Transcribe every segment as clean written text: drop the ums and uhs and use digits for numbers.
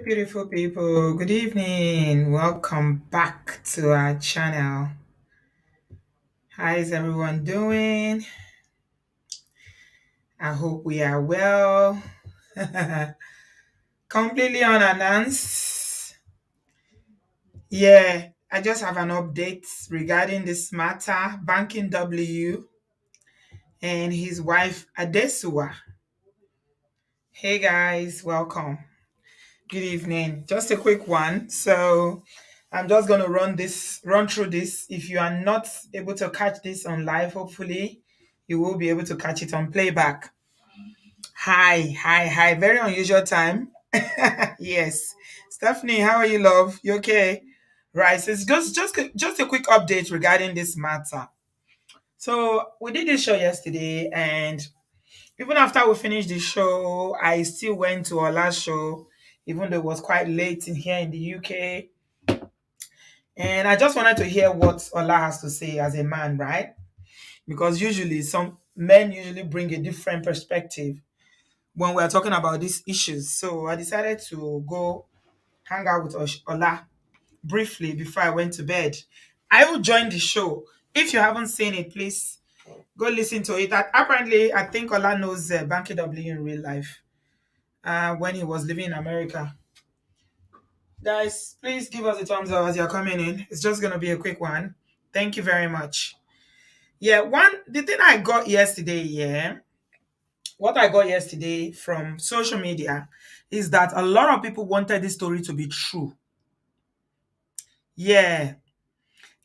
beautiful people. Good evening. Welcome back to our channel. How is everyone doing? I hope we are well. Completely unannounced. Yeah, I just have an update regarding this matter. Banking W and his wife Adesuwa. Hey guys, welcome. Good evening. Just a quick one. So I'm just gonna run through this. If you are not able to catch this on live, hopefully you will be able to catch it on playback. Hi, hi, hi. Very unusual time. Yes. Stephanie, how are you, love? You okay? Right. So it's just a quick update regarding this matter. So we did this show yesterday, and even after we finished the show, I still went to our last show, even though it was quite late in here in the UK. And I just wanted to hear what Ola has to say as a man, right? Because usually some men usually bring a different perspective when we're talking about these issues. So I decided to go hang out with Ola briefly before I went to bed. I will join the show. If you haven't seen it, please go listen to it. Apparently, I think Ola knows Banky W in real life when he was living in America. Guys, please give us a thumbs up as you're coming in. It's just going to be a quick one. Thank you very much. Yeah, the thing I got yesterday, what I got yesterday from social media is that a lot of people wanted this story to be true. Yeah,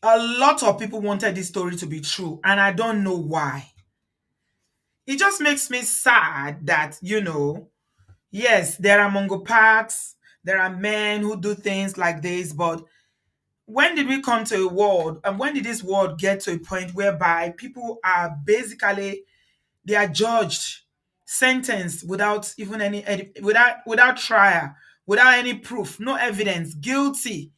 a lot of people wanted this story to be true, and I don't know why. It just makes me sad that, yes, there are Mongo Parks, there are men who do things like this, but when did we come to a world, and when did this world get to a point whereby people are basically they are judged, sentenced without even without trial, without any proof, no evidence, guilty.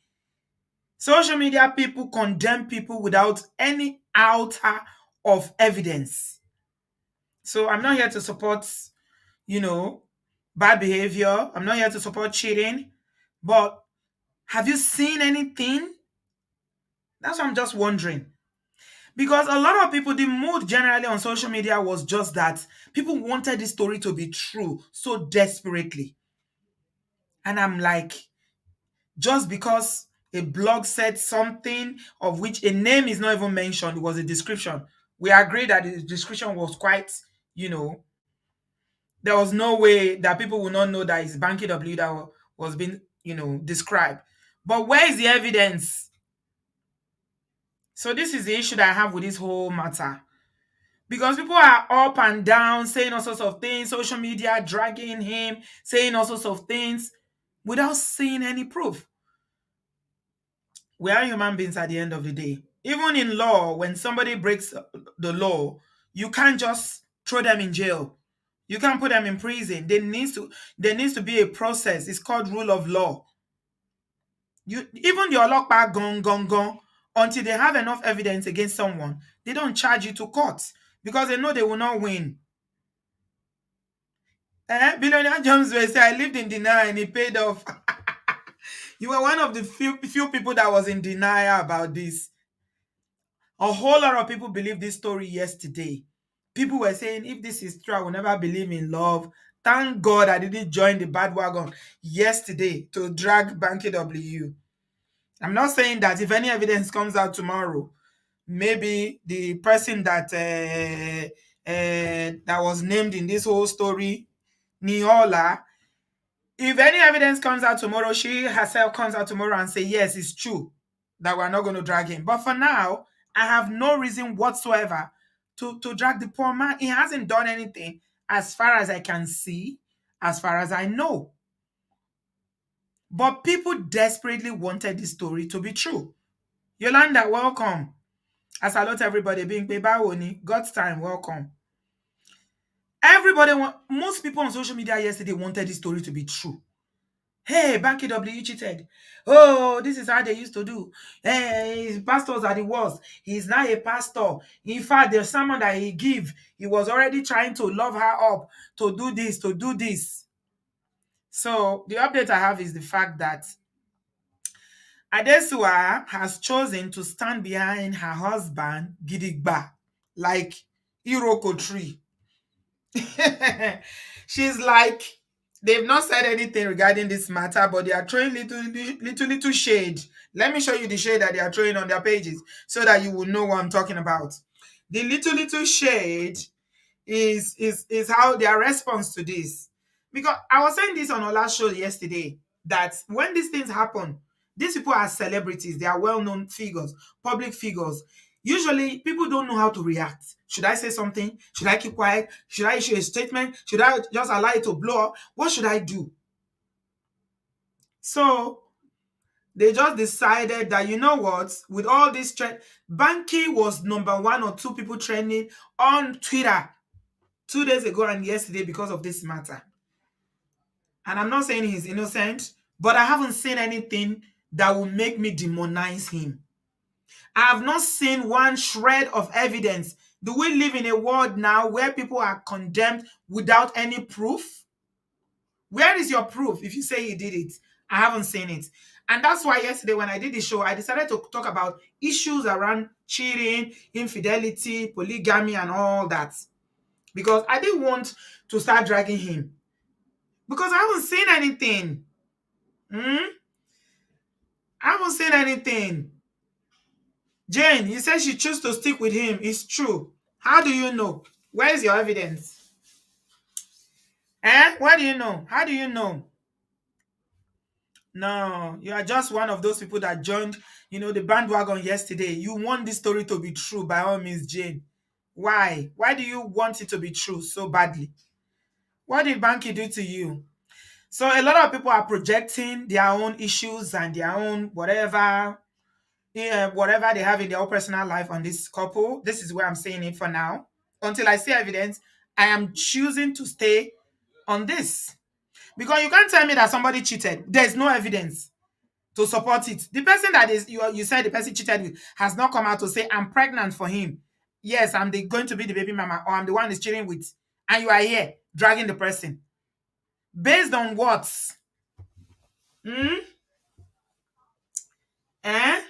Social media people condemn people without any iota of evidence. So I'm not here to support, you know, bad behavior. I'm not here to support cheating. But have you seen anything? That's what I'm just wondering. Because a lot of people, the mood generally on social media was just that people wanted this story to be true so desperately. And I'm like, just because a blog said something of which a name is not even mentioned, it was a description. We agree that the description was quite, you know, there was no way that people would not know that it's Banky W that was being, described. But where is the evidence? So this is the issue that I have with this whole matter. Because people are up and down saying all sorts of things, social media dragging him, saying all sorts of things without seeing any proof. We are human beings at the end of the day. Even in law, when somebody breaks the law, you can't just throw them in jail. You can't put them in prison. There needs to be a process. It's called rule of law. You even your lockback gone until they have enough evidence against someone, they don't charge you to court because they know they will not win. Billionaire James will say, I lived in denial and it paid off. You were one of the few people that was in denial about this. A whole lot of people believed this story yesterday. People were saying, if this is true, I will never believe in love. Thank God I didn't join the bandwagon yesterday to drag Banky W. I'm not saying that if any evidence comes out tomorrow, maybe the person that was named in this whole story, Niola, if any evidence comes out tomorrow, she herself comes out tomorrow and say, yes, it's true that we're not going to drag him. But for now, I have no reason whatsoever to drag the poor man. He hasn't done anything as far as I can see, as far as I know. But people desperately wanted this story to be true. Yolanda, welcome. I salute everybody. Being Bebawoni, God's time, welcome. Most people on social media yesterday wanted this story to be true. Hey, Banky W cheated. Oh, this is how they used to do. Hey, pastors are the worst. He's now a pastor. In fact, the sermon that he gave, he was already trying to love her up, to do this, to do this. So the update I have is the fact that Adesuwa has chosen to stand behind her husband, Gidigba, like Iroko tree. She's like, they've not said anything regarding this matter, but they are throwing little shade. Let me show you the shade that they are throwing on their pages so that you will know what I'm talking about. The little shade is how their response to this. Because I was saying this on our last show yesterday that when these things happen, these people are celebrities, they are well-known figures, public figures. Usually people don't know how to react. Should I say something? Should I keep quiet? Should I issue a statement? Should I just allow it to blow up? What should I do? So they just decided that, you know what, with all this trend, Banky was number one or two people trending on Twitter 2 days ago and yesterday because of this matter. And I'm not saying he's innocent, but I haven't seen anything that will make me demonize him. I have not seen one shred of evidence. Do we live in a world now where people are condemned without any proof? Where is your proof if you say you did it? I haven't seen it. And that's why yesterday when I did the show, I decided to talk about issues around cheating, infidelity, polygamy, and all that. Because I didn't want to start dragging him. Because I haven't seen anything. I haven't seen anything. Jane, you said she chose to stick with him. It's true. How do you know? Where is your evidence? Where do you know? How do you know? No, you are just one of those people that joined, the bandwagon yesterday. You want this story to be true by all means, Jane. Why? Why do you want it to be true so badly? What did Banky do to you? So a lot of people are projecting their own issues and their own whatever they have in their own personal life on this couple. This is where I'm saying it for now. Until I see evidence, I am choosing to stay on this. Because you can't tell me that somebody cheated. There's no evidence to support it. The person that is you said the person cheated with has not come out to say, I'm pregnant for him. Yes, going to be the baby mama, or I'm the one he's cheating with. And you are here dragging the person. Based on what? Hmm? Eh?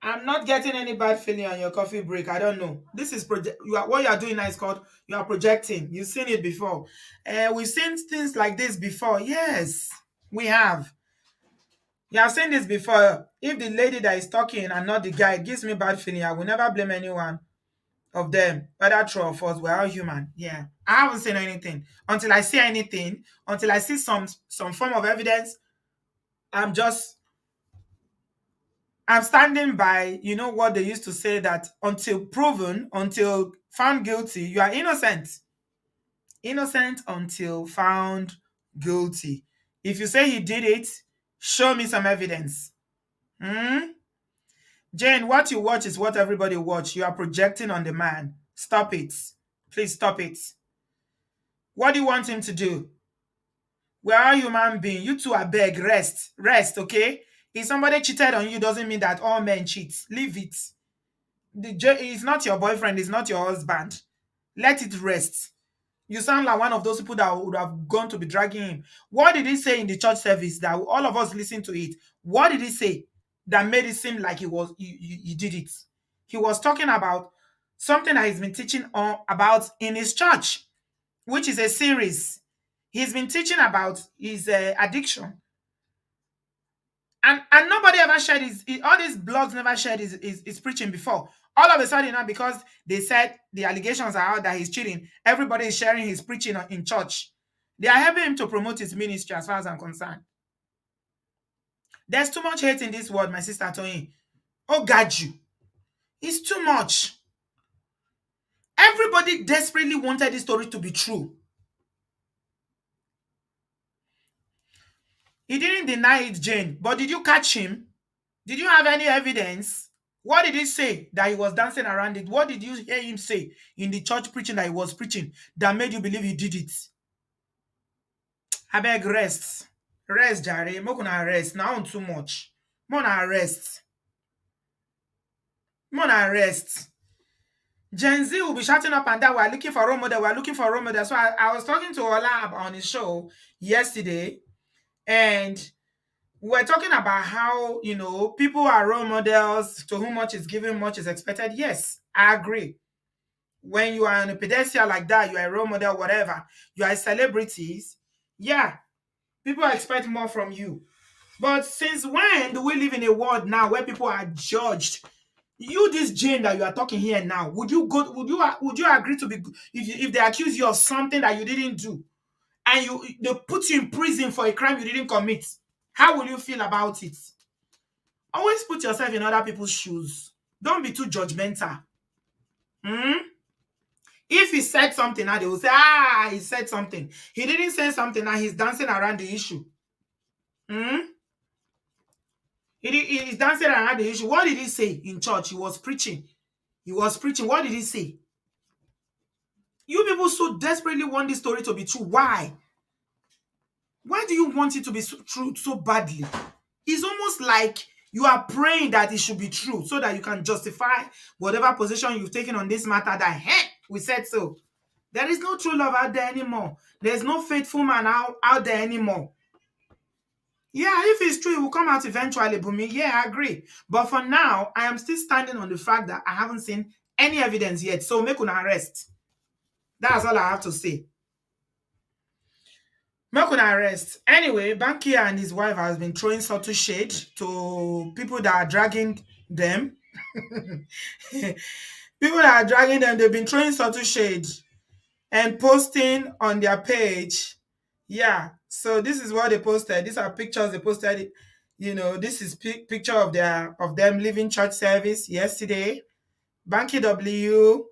I'm not getting any bad feeling on your coffee break. I don't know. This is what you are doing now is called you are projecting. You've seen it before. We've seen things like this before. Yes, we have. You have seen this before. If the lady that is talking and not the guy, it gives me bad feeling. I will never blame anyone of them, whether true or false. We're all human. Yeah. I haven't seen anything. Until I see anything, until I see some form of evidence, I'm just I'm standing by, what they used to say that until proven, until found guilty, you are innocent. Innocent until found guilty. If you say he did it, show me some evidence. Hmm? Jane, what you watch is what everybody watch. You are projecting on the man. Stop it. Please stop it. What do you want him to do? We are human beings. You two are beg, rest. Rest, okay? If somebody cheated on you, doesn't mean that all men cheat. Leave it. It's not your boyfriend, it's not your husband. Let it rest. You sound like one of those people that would have gone to be dragging him. What did he say in the church service that all of us listen to it? What did he say that made it seem like he did it? He was talking about something that he's been teaching on about in his church, which is a series. He's been teaching about his addiction. And nobody ever shared all these blogs never shared his preaching before. All of a sudden now, because they said the allegations are out that he's cheating, everybody is sharing his preaching in church. They are helping him to promote his ministry as far as I'm concerned. There's too much hate in this world, my sister Tony. Oh God, you. It's too much. Everybody desperately wanted this story to be true. He didn't deny it, Jane. But did you catch him? Did you have any evidence? What did he say that he was dancing around it? What did you hear him say in the church preaching that he was preaching that made you believe he did it? I beg rest. Rest, Jare. Mokuna rest. Now too much. Mona rest. Mona rest. Gen Z will be shouting up and down, we're looking for role model, we're looking for role model. So I was talking to Ola on his show yesterday, and we're talking about how, people are role models, to whom much is given, much is expected. Yes, I agree. When you are on a pedestal like that, you are a role model, whatever, you are celebrities, yeah, people expect more from you. But since when do we live in a world now where people are judged? You, this Jane that you are talking here now, would you go? Would you agree to be if they accuse you of something that you didn't do, and they put you in prison for a crime you didn't commit? How will you feel about it? Always put yourself in other people's shoes. Don't be too judgmental. Hmm? If he said something now, they will say, he said something. He didn't say something now, he's dancing around the issue. Hmm? He's dancing around the issue. What did he say in church? He was preaching. He was preaching. What did he say? You people so desperately want this story to be true. Why? Why do you want it to be true so badly? It's almost like you are praying that it should be true so that you can justify whatever position you've taken on this matter that, hey, we said so. There is no true love out there anymore. There's no faithful man out there anymore. Yeah, if it's true, it will come out eventually, Bumi. Yeah, I agree. But for now, I am still standing on the fact that I haven't seen any evidence yet. So make una arrest. That's all I have to say. Make una arrest. Anyway, Banky and his wife has been throwing subtle shade to people that are dragging them. People that are dragging them, they've been throwing subtle shade and posting on their page. Yeah, so this is what they posted. These are pictures they posted. This is picture of them leaving church service yesterday. Banky W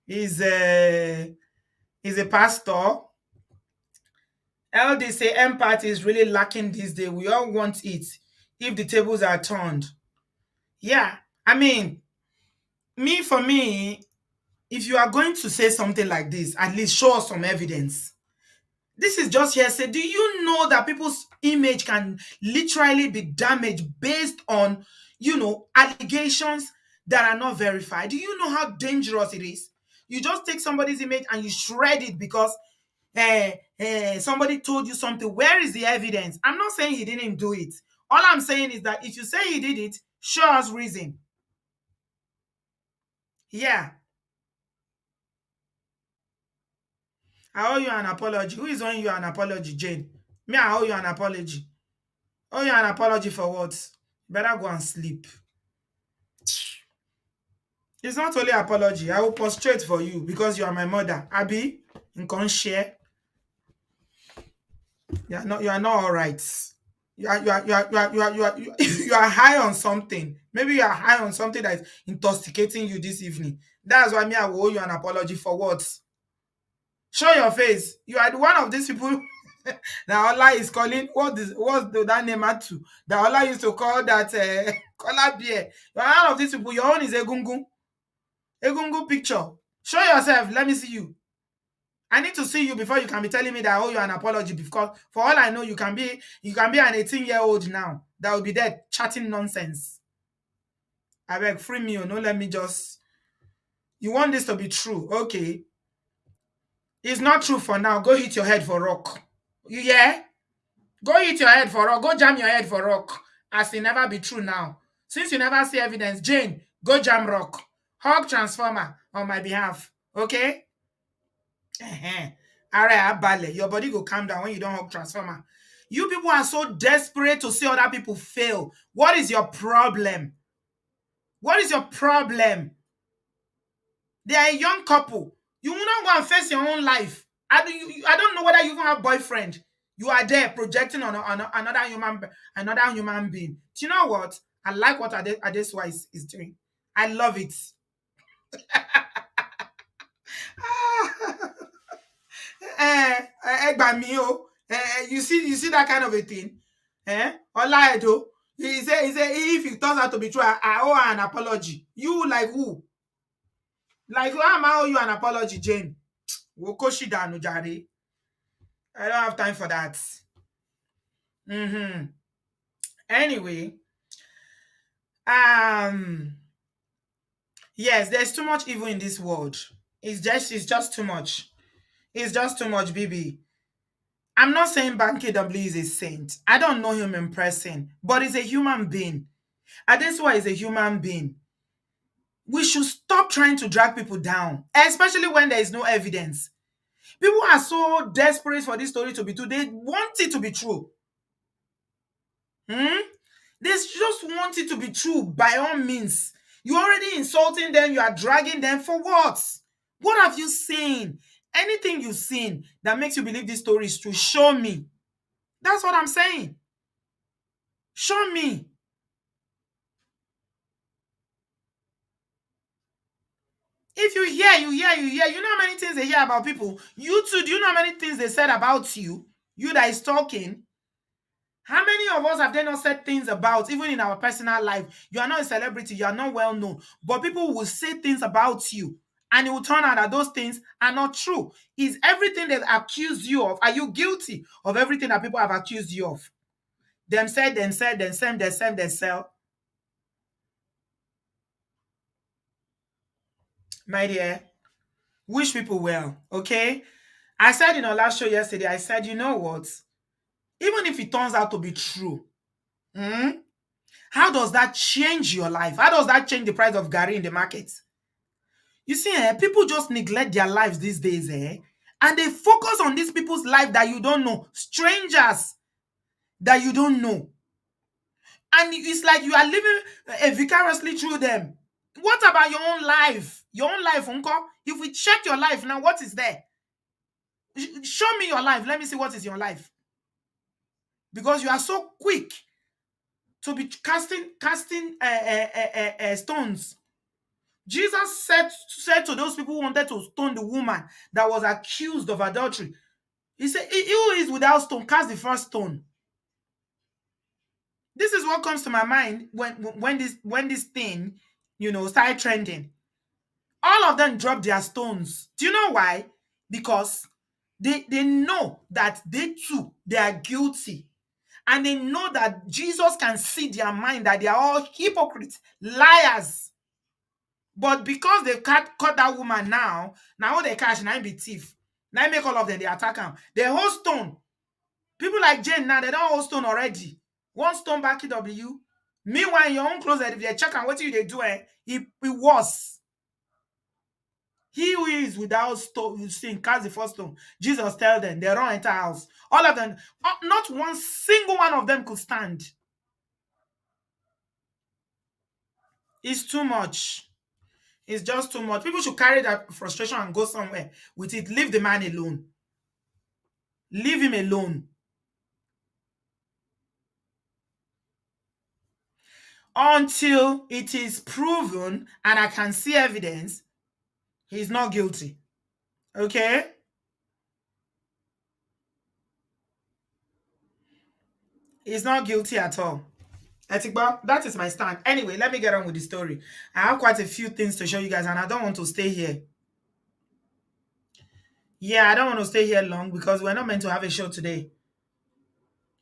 is a pastor. LD say empathy is really lacking these days. We all want it if the tables are turned. Yeah, I mean, for me, if you are going to say something like this, at least show us some evidence. This is just hearsay. Do you know that people's image can literally be damaged based on, allegations that are not verified? Do you know how dangerous it is? You just take somebody's image and you shred it because somebody told you something. Where is the evidence? I'm not saying he didn't do it. All I'm saying is that if you say he did it, show us reason. Yeah, I owe you an apology. Who is owing you an apology, Jane? Me, I owe you an apology. Owe you an apology for what? Better go and sleep. It's not only apology. I will prostrate for you because you are my mother. Abi, you can share. You are not all right. You are high on something. Maybe you are high on something that is intoxicating you this evening. That's why me, I will owe you an apology for what? Show your face. You are one of these people that Allah is calling. What's that name at to? That Allah used to call that color beer. You are one of these people. Your own is Egungun. Egungun picture. Show yourself. Let me see you. I need to see you before you can be telling me that I owe you an apology, because for all I know, you can be an 18-year-old now that will be there chatting nonsense. I beg, free me, no, let me just. You want this to be true, okay? It's not true for now. Go hit your head for rock. Yeah, go hit your head for rock. Go jam your head for rock. As it never be true now. Since you never see evidence, Jane, go jam rock. Hug transformer on my behalf, okay? Alright, Abale, your body go calm down when you don't hug transformer. You people are so desperate to see other people fail. What is your problem? What is your problem? They are a young couple. You will not go and face your own life. I don't know whether you even have a boyfriend. You are there projecting on another human being. Do you know what? I like what Adesuwa is doing. I love it. Gbà mí o. You see that kind of a thing? Ola Edo. He say if it turns out to be true, I owe her an apology. You like who? Like who am I owe you an apology, Jane? Wokoshi danu jare. I don't have time for that. Anyway, um, Yes, there's too much evil in this world. It's just too much. It's just too much, BB. I'm not saying Banky W is a saint. I don't know him in person, but he's a human being. Adesuwa is a human being. We should stop trying to drag people down, especially when there is no evidence. People are so desperate for this story to be true. They want it to be true. Hmm? They just want it to be true by all means. You're already insulting them. You are dragging them for what? What have you seen? Anything you've seen that makes you believe this story is true, show me. That's what I'm saying. Show me. If you hear, you hear, you hear. You know how many things they hear about people? You too, do you know how many things they said about you? You that is talking. How many of us have they not said things about, even in our personal life? You are not a celebrity, you are not well known, but people will say things about you, and it will turn out that those things are not true. Is everything they accuse you of, are you guilty of everything that people have accused you of? Them said, them said, them same, them same, them sell. My dear, wish people well, okay? I said in our last show yesterday, I said, you know what? Even if it turns out to be true, hmm, how does that change your life? How does that change the price of Gary in the market? You see, people just neglect their lives these days, and they focus on these people's life that you don't know, strangers that you don't know. And it's like you are living vicariously through them. What about your own life? Your own life, Uncle? If we check your life now, what is there? Show me your life. Let me see what is your life. Because you are so quick to be casting stones. Jesus said to those people who wanted to stone the woman that was accused of adultery, he said, "He who is without stone, cast the first stone." This is what comes to my mind when this thing, started trending. All of them dropped their stones. Do you know why? Because they know that they too, they are guilty. And they know that Jesus can see their mind, that they are all hypocrites, liars. But because they caught that woman now all they catch, now be thief. Now make all of them, they attack him. They hold stone. People like Jane now, they don't hold stone already. One stone back W. Meanwhile, in your own closet, if they check and what you they do, it was. He who is without stone, sin, cast the first stone. Jesus tell them, they don't enter house. All of them, not one single one of them could stand. It's too much. It's just too much. People should carry that frustration and go somewhere with it. Leave the man alone. Leave him alone. Until it is proven and I can see evidence, he's not guilty. Okay? He's not guilty at all. Etigba, that is my stand. Anyway, let me get on with the story. I have quite a few things to show you guys, and I don't want to stay here. Yeah, I don't want to stay here long because we're not meant to have a show today.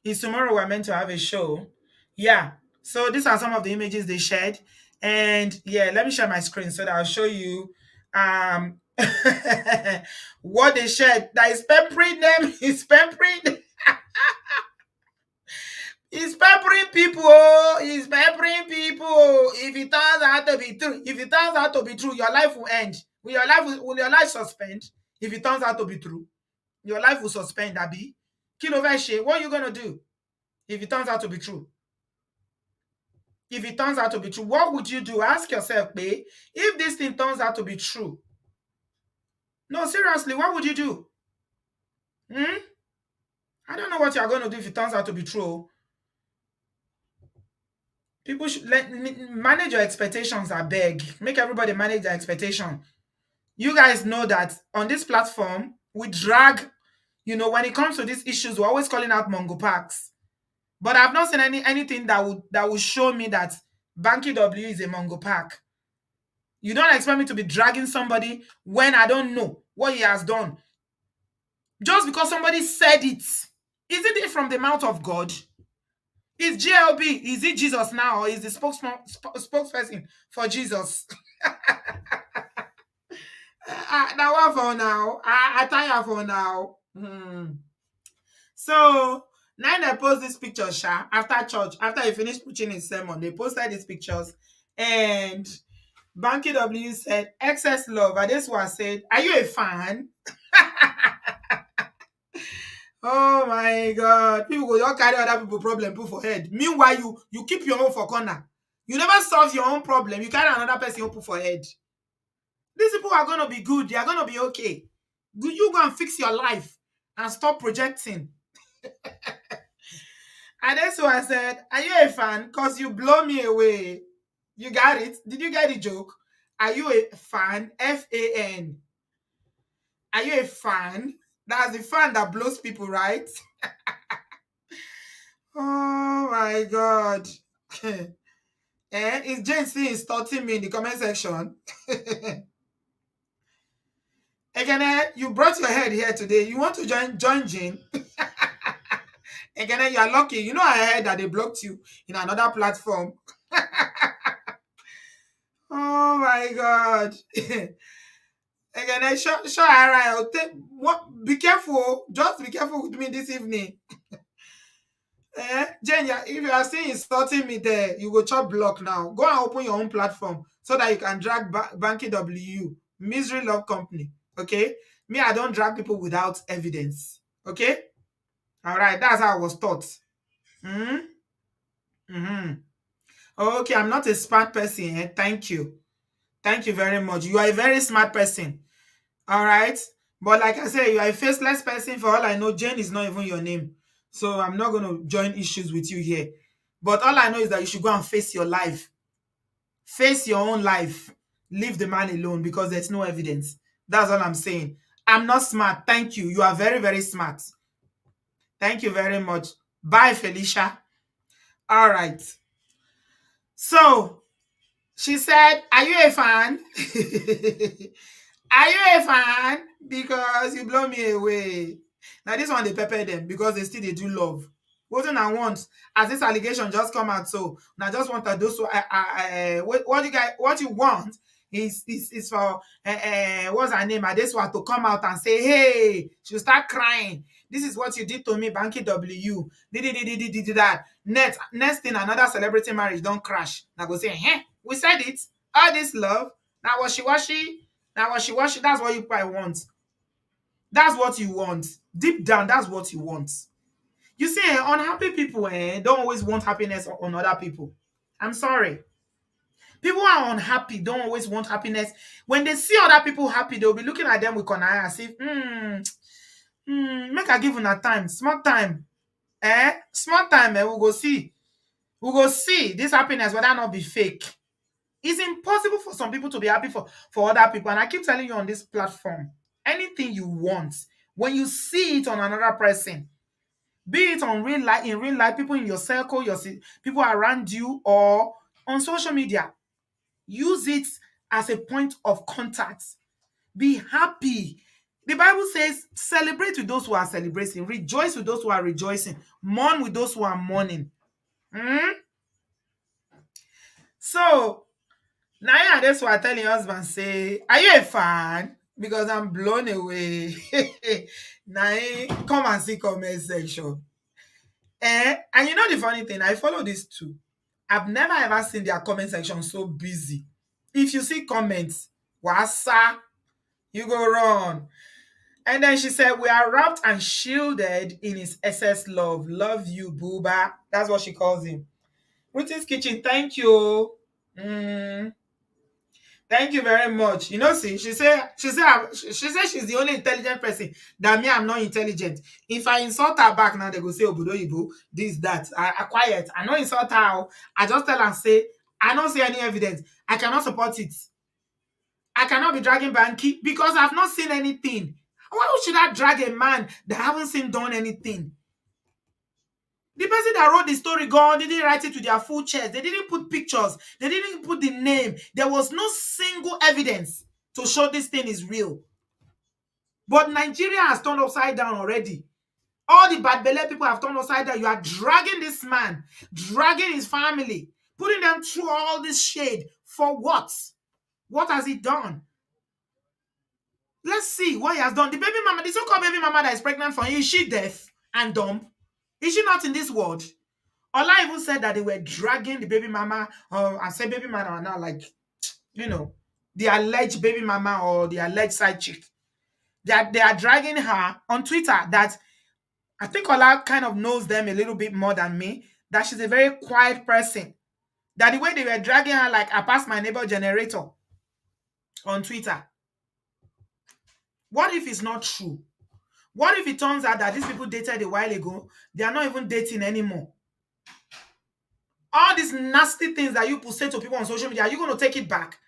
It's tomorrow we're meant to have a show. Yeah. So these are some of the images they shared. And yeah, let me share my screen so that I'll show you um what they shared. That is peppering them. Is peppering. He's peppering people. Oh, he's peppering people. If it turns out to be true, your life will end. Will your life suspend? If it turns out to be true, your life will suspend, Abby. Kiloveshe, what are you gonna do if it turns out to be true? If it turns out to be true, what would you do? Ask yourself, babe, if this thing turns out to be true. No, seriously, what would you do? Hmm? I don't know what you're going to do if it turns out to be true. People should manage your expectations, I beg. Make everybody manage their expectation. You guys know that on this platform, we drag, when it comes to these issues, we're always calling out Mongo Parks. But I've not seen anything that would show me that Banky W is a Mongo Park. You don't expect me to be dragging somebody when I don't know what he has done. Just because somebody said it. Isn't it from the mouth of God? Is GLB, is it Jesus now, or is the spokesperson for Jesus? That one for now. I tire for now. So now they post this picture, Sha, after church, after he finished preaching his sermon, they posted these pictures. And Banky W said, excess love. Adesuwa said, are you a fan? Oh my God. People go don't carry other people problem put for head. Meanwhile, you keep your own for corner. You never solve your own problem. You carry another person own put for head. These people are going to be good. They are going to be okay. You go and fix your life and stop projecting. And that's why I said, are you a fan? Because you blow me away. You got it? Did you get the joke? Are you a fan? F-A-N. Are you a fan? That's the fan that blows people, right? Oh my God. Is Jane still insulting me in the comment section? Again, you brought your head here today. You want to join Jane? Again, you are lucky. You know I heard that they blocked you in another platform. Oh my God. Again, sure, I'll take what be careful. Just be careful with me this evening. Jane, if you are still insulting me there, you go chop block now. Go and open your own platform so that you can drag Banky W, Misery Love Company. Okay? Me, I don't drag people without evidence. Okay? All right, that's how I was taught. Mm-hmm. Okay, I'm not a smart person. Thank you. Thank you very much. You are a very smart person. All right. But like I said, you are a faceless person. For all I know, Jane is not even your name. So I'm not going to join issues with you here. But all I know is that you should go and face your life. Face your own life. Leave the man alone because there's no evidence. That's all I'm saying. I'm not smart. Thank you. You are very, very smart. Thank you very much. Bye, Felicia. All right. So she said, are you a fan? Are you a fan? Because you blow me away. Now this one they pepper them because they do love. Wasn't I want as this allegation just come out so now just want that those what you want is for what's her name Adesuwa to come out and say hey she'll start crying. This is what you did to me, Banky W. Did that. Next thing another celebrity marriage don't crash. Now go say hey we said it all this love now washy. Now washy, that's what you probably want. That's what you want. Deep down, that's what you want. You see, unhappy people don't always want happiness on other people. I'm sorry. People who are unhappy don't always want happiness. When they see other people happy, they'll be looking at them with an eye as if, make a give a time, small time. Small time, we'll go see. We'll go see this happiness, whether or not be fake. It's impossible for some people to be happy for other people. And I keep telling you on this platform, anything you want, when you see it on another person, be it on real life, in real life, people in your circle, people around you, or on social media, use it as a point of contact. Be happy. The Bible says, celebrate with those who are celebrating, rejoice with those who are rejoicing, mourn with those who are mourning. So, now that's why I tell your husband, say, are you a fan? Because I'm blown away. Now, come and see comment section. And you know the funny thing, I follow this too. I've never ever seen their comment section so busy. If you see comments, wasa, you go run. And then she said, we are wrapped and shielded in his excess love. Love you, booba. That's what she calls him. Ruthie's Kitchen, thank you. Thank you very much. You know, see, she said she's the only intelligent person. That me, I'm not intelligent. If I insult her back now, they go say obodooyinbo, this, that. I quiet. I don't insult her. I just tell her say, I don't see any evidence. I cannot support it. I cannot be dragging Banky because I've not seen anything. Why should I drag a man that I haven't seen done anything? The person that wrote the story, God, didn't write it with their full chest. They didn't put pictures. They didn't put the name. There was no single evidence to show this thing is real. But Nigeria has turned upside down already. All the bad belly people have turned upside down. You are dragging this man, dragging his family, putting them through all this shade. For what? What has he done? Let's see what he has done. The baby mama, the so-called baby mama that is pregnant for him, is she deaf and dumb? Is she not in this world? Ola even said that they were dragging the baby mama, I said baby mama now, like, you know, the alleged baby mama or the alleged side chick. That they are dragging her on Twitter. That I think Ola kind of knows them a little bit more than me. That she's a very quiet person. That the way they were dragging her, like I passed my neighbor generator on Twitter. What if it's not true? What if it turns out that these people dated a while ago? They are not even dating anymore. All these nasty things that you say to people on social media, are you going to take it back?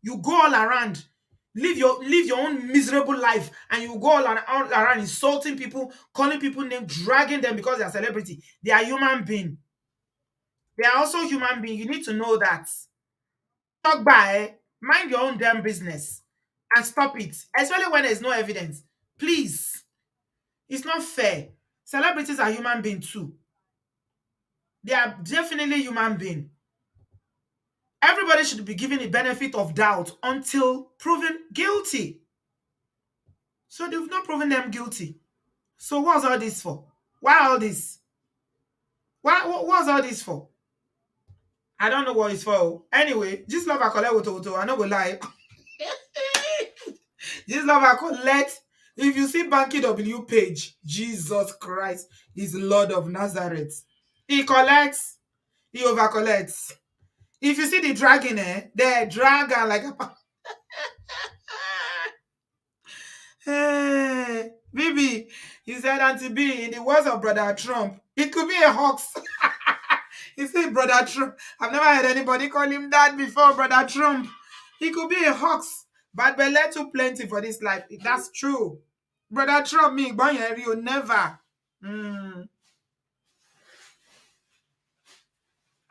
You go all around, live your own miserable life, and you go all around insulting people, calling people names, dragging them because they are celebrity. They are human being. They are also human being. You need to know that. Talk by, mind your own damn business, and stop it. Especially when there's no evidence. Please, it's not fair. Celebrities are human beings too. They are definitely human beings. Everybody should be given the benefit of doubt until proven guilty. So they've not proven them guilty. So what's all this for? Why all this? What's all this for? I don't know what it's for. Anyway, just love I collect with I know go lie. Just love I collect. If you see Banky W page, Jesus Christ is Lord of Nazareth. He collects, he over collects. If you see the dragon, they drag her like a hey, Bibi, he said, Auntie B, in the words of Brother Trump, it could be a hoax. He said, Brother Trump. I've never heard anybody call him that before, Brother Trump. He could be a hoax, but belle too plenty for this life. That's true. Brother Trump, me, boy, you never.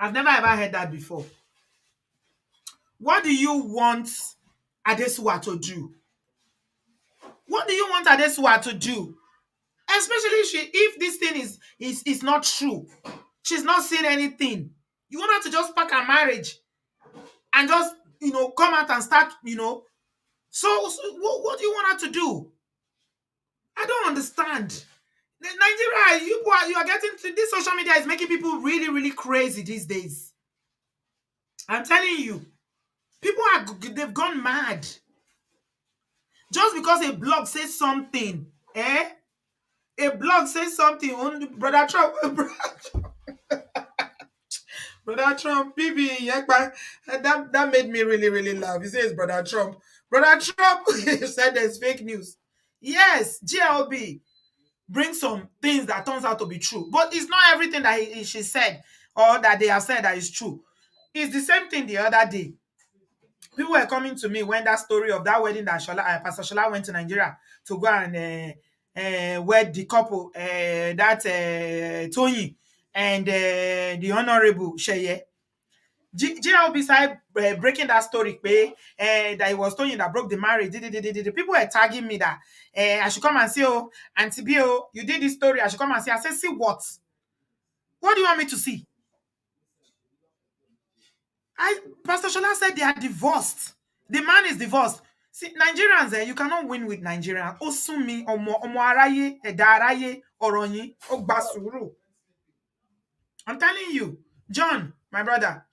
I've never ever heard that before. What do you want Adesuwa to do? What do you want Adesuwa to do? Especially if this thing is not true. She's not saying anything. You want her to just pack her marriage and just, come out and start, So what do you want her to do? I don't understand. Nigeria, you are getting to this social media is making people really, really crazy these days. I'm telling you, they've gone mad. Just because a blog says something, A blog says something on Brother Trump. Brother Trump, BB, that made me really, really laugh. He says, Brother Trump. Brother Trump said there's fake news. Yes, GLB brings some things that turns out to be true. But it's not everything that she said or that they have said that is true. It's the same thing the other day. People were coming to me when that story of that wedding that Pastor Shola went to Nigeria to go and wed the couple, Tony and the Honorable Sheye. GLB started breaking that story, that it was Tony that broke the marriage. The people were tagging me that I should come and see, oh, Auntie B, oh, you did this story. I should come and see. I said, see what? What do you want me to see? Pastor Shola said they are divorced. The man is divorced. See, Nigerians, you cannot win with Nigerians. Osumi, omo araye, eda araye, oronyi, ogbasuru. I'm telling you, John, my brother,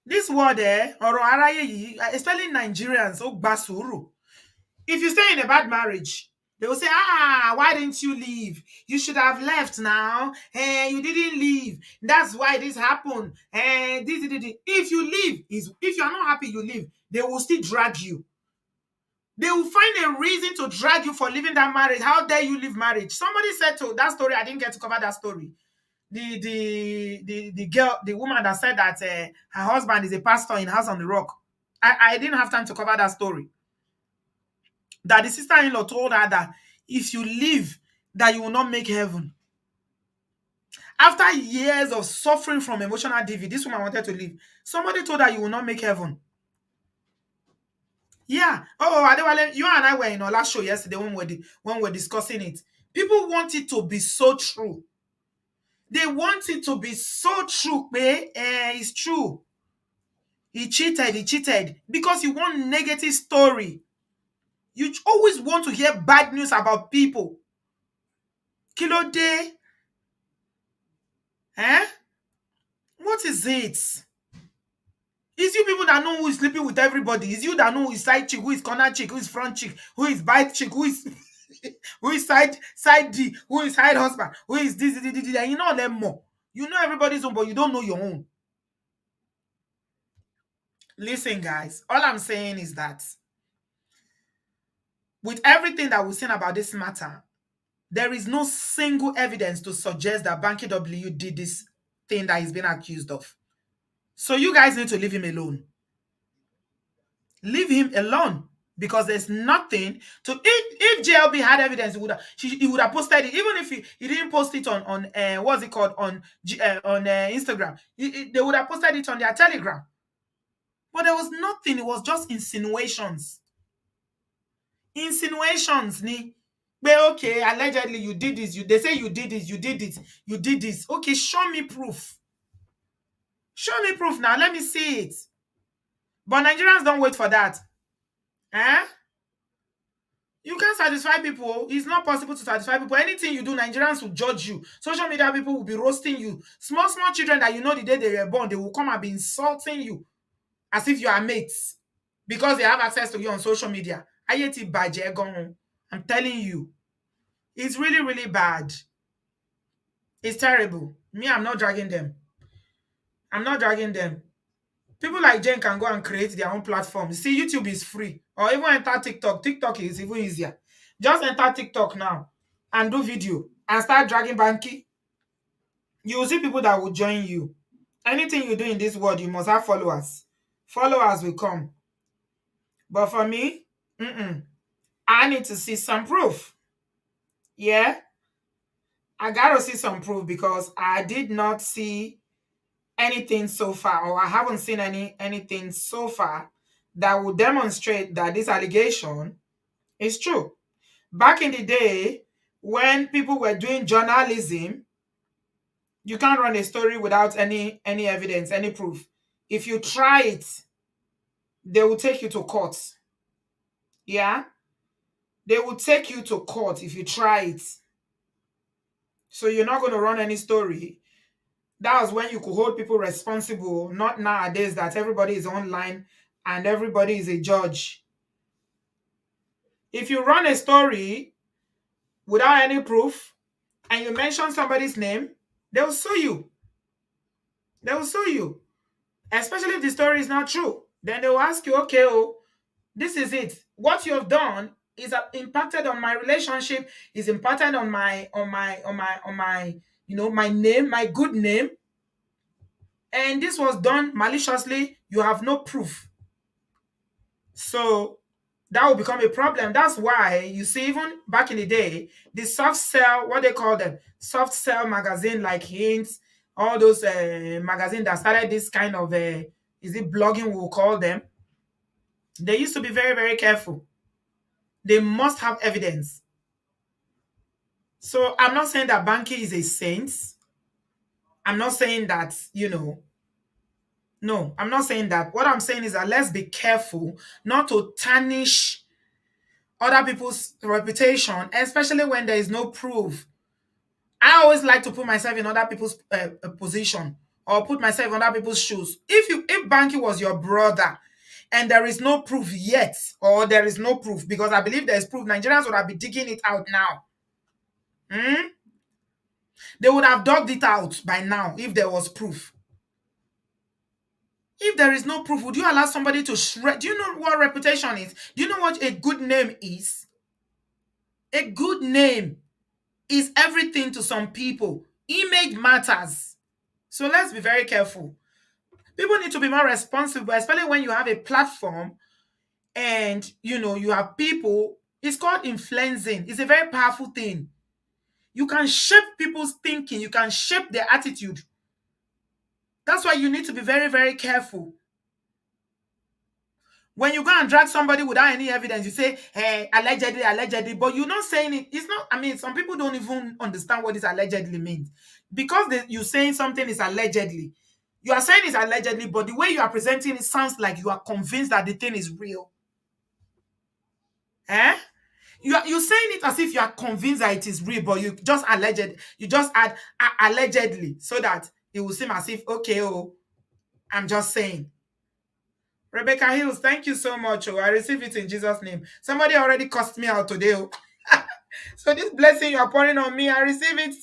this word, oro araye, especially Nigerians, ogbasuru. If you stay in a bad marriage, they will say, why didn't you leave? You should have left now. You didn't leave. That's why this happened. If you leave, if you are not happy, you leave. They will still drag you. They will find a reason to drag you for leaving that marriage. How dare you leave marriage? Somebody said to that story. I didn't get to cover that story. The girl, the woman that said that her husband is a pastor in House on the Rock. I didn't have time to cover that story. That the sister-in-law told her that if you leave, that you will not make heaven. After years of suffering from emotional DV, this woman wanted to leave. Somebody told her you will not make heaven. Yeah. Oh, Adewale, you and I were in our last show yesterday when we were discussing it. People want it to be so true. They want it to be so true, it's true. He cheated because you want negative story. You always want to hear bad news about people. Kilo day, eh? What is it? It's you people that know who is sleeping with everybody. It's you that know who is side chick, who is corner chick, who is front chick, who is bite chick, who is who is side D, who is side husband, who is this, and you know them more. You know everybody's own, but you don't know your own. Listen, guys, all I'm saying is that with everything that we've seen about this matter, there is no single evidence to suggest that Banky W did this thing that he's been accused of. So you guys need to leave him alone. Leave him alone because there's nothing to. If JLB had evidence, he would have posted it. Even if he didn't post it on what's it called on Instagram, they would have posted it on their Telegram. But there was nothing. It was just insinuations. Insinuations, ni. But okay, allegedly you did this. They say you did this. You did it. You did this. Okay, show me proof. Show me proof now. Let me see it. But Nigerians don't wait for that. Eh? You can't satisfy people. It's not possible to satisfy people. Anything you do, Nigerians will judge you. Social media people will be roasting you. Small children that you know the day they were born, they will come and be insulting you as if you are mates because they have access to you on social media. Ayeti baje gan. I'm telling you. It's really, really bad. It's terrible. Me, I'm not dragging them. I'm not dragging them. People like Jane can go and create their own platform. See, YouTube is free. Or even enter TikTok. TikTok is even easier. Just enter TikTok now and do video and start dragging Banky. You will see people that will join you. Anything you do in this world, you must have followers. Followers will come. But for me, I need to see some proof. Yeah? I gotta see some proof because I did not see anything so far, or I haven't seen anything so far that would demonstrate that this allegation is true. Back in the day, when people were doing journalism, you can't run a story without any evidence, any proof. If you try it, they will take you to court. Yeah? They will take you to court if you try it. So you're not going to run any story. That was when you could hold people responsible, not nowadays that everybody is online and everybody is a judge. If you run a story without any proof and you mention somebody's name, they will sue you. They will sue you. Especially if the story is not true. Then they will ask you, okay, oh, this is it. What you have done is impacted on my relationship, is impacted on my, my name, my good name. And this was done maliciously. You have no proof. So that will become a problem. That's why you see, even back in the day, the soft sell, what they call them, soft sell magazine like Hints, all those magazines that started this kind of, is it blogging we'll call them? They used to be very, very careful. They must have evidence. So I'm not saying that Banky is a saint. I'm not saying that, no, I'm not saying that. What I'm saying is that let's be careful not to tarnish other people's reputation, especially when there is no proof. I always like to put myself in other people's position or put myself in other people's shoes. If Banky was your brother and there is no proof yet, or there is no proof, because I believe there is proof, Nigerians would have been digging it out now. They would have dug it out by now if there was proof. If there is no proof, would you allow somebody to shred? Do you know what reputation is? Do you know what a good name is? A good name is everything to some people. Image matters. So let's be very careful. People need to be more responsible, especially when you have a platform and you have people. It's called influencing. It's a very powerful thing. You can shape people's thinking. You can shape their attitude. That's why you need to be very, very careful. When you go and drag somebody without any evidence, you say, hey, allegedly, but you're not saying it. It's not, some people don't even understand what this allegedly means. Because you're saying something is allegedly, You are saying it's allegedly, but the way you are presenting it sounds like you are convinced that the thing is real. Eh? You're saying it as if you are convinced that it is real, but you just add allegedly so that it will seem as if, okay, oh, I'm just saying. Rebecca Hills, thank you so much. Oh, I receive it in Jesus' name. Somebody already cussed me out today. Oh. So this blessing you are pouring on me, I receive it.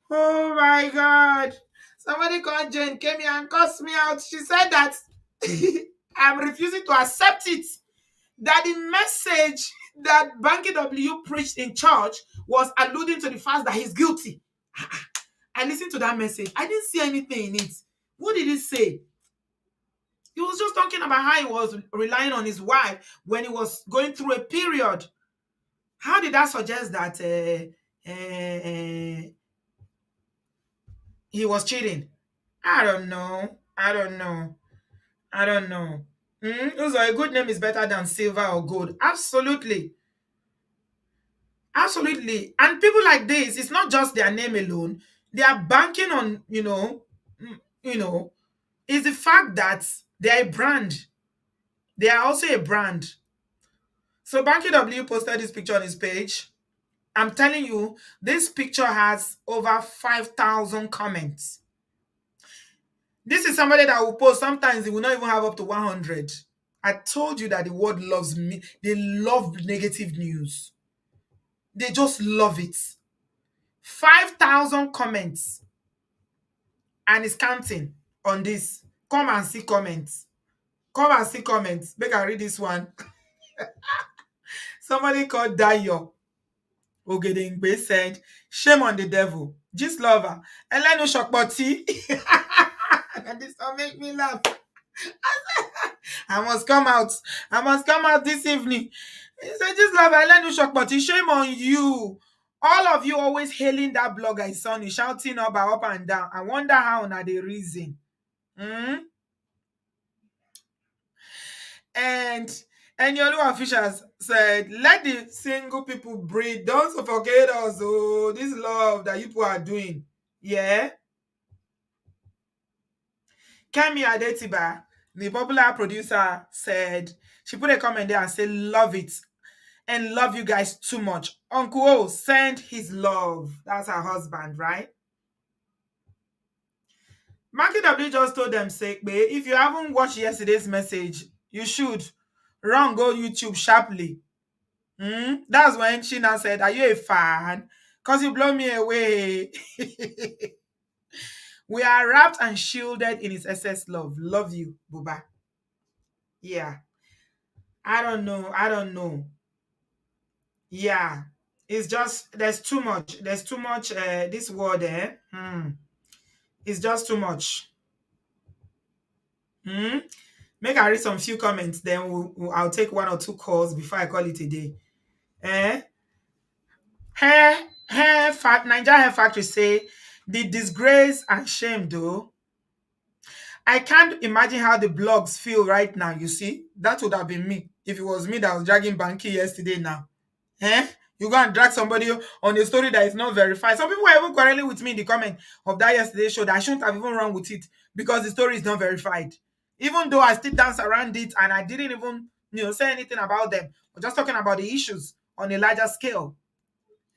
Oh my God. Somebody called Jane, came here and cussed me out. She said that I'm refusing to accept it. That the message that Banky W preached in church was alluding to the fact that he's guilty. I listened to that message. I didn't see anything in it. What did it say? He was just talking about how he was relying on his wife when he was going through a period. How did that suggest that he was cheating? I don't know. I don't know. I don't know. Also, a good name is better than silver or gold. Absolutely. Absolutely. And people like this, it's not just their name alone. They are banking on, you know, is the fact that they are a brand. They are also a brand. So Banky W posted this picture on his page. I'm telling you, this picture has over 5,000 comments. This is somebody that will post. Sometimes he will not even have up to 100. I told you that the world loves me. They love negative news. They just love it. 5,000 comments. And it's counting on this. Come and see comments. Come and see comments. Make I read this one. Somebody called Dayo Ogedengbe said, shame on the devil. Just lover. Elenu Shokpoti. And this will make me laugh. I must come out. I must come out this evening. He said, just love Elenu Shokpoti. Shame on you. All of you always hailing that blogger, his son, is shouting up and down. I wonder how na the reason. And Yolu officials said, let the single people breathe. Don't suffocate us. Oh, this love that you people are doing. Yeah. Kemi Adetiba, the popular producer, said, she put a comment there and said, love it. And love you guys too much. Uncle O send his love. That's her husband, right? Marky W just told them, say, if you haven't watched yesterday's message, you should run go YouTube sharply. That's when she now said, are you a fan? Because you blow me away. We are wrapped and shielded in his excess love. Love you, Buba. Yeah. I don't know. I don't know. Yeah. It's just, there's too much. There's too much, this word there. It's just too much. Make I read some few comments, then I'll take one or two calls before I call it a day. Nigeria Hair Factory say, the disgrace and shame though. I can't imagine how the blogs feel right now, you see. That would have been me if it was me that was dragging Banky yesterday now. You go and drag somebody on a story that is not verified. Some people were even quarreling with me in the comment of that yesterday show that I shouldn't have even run with it because the story is not verified. Even though I still dance around it and I didn't even say anything about them. We're just talking about the issues on a larger scale.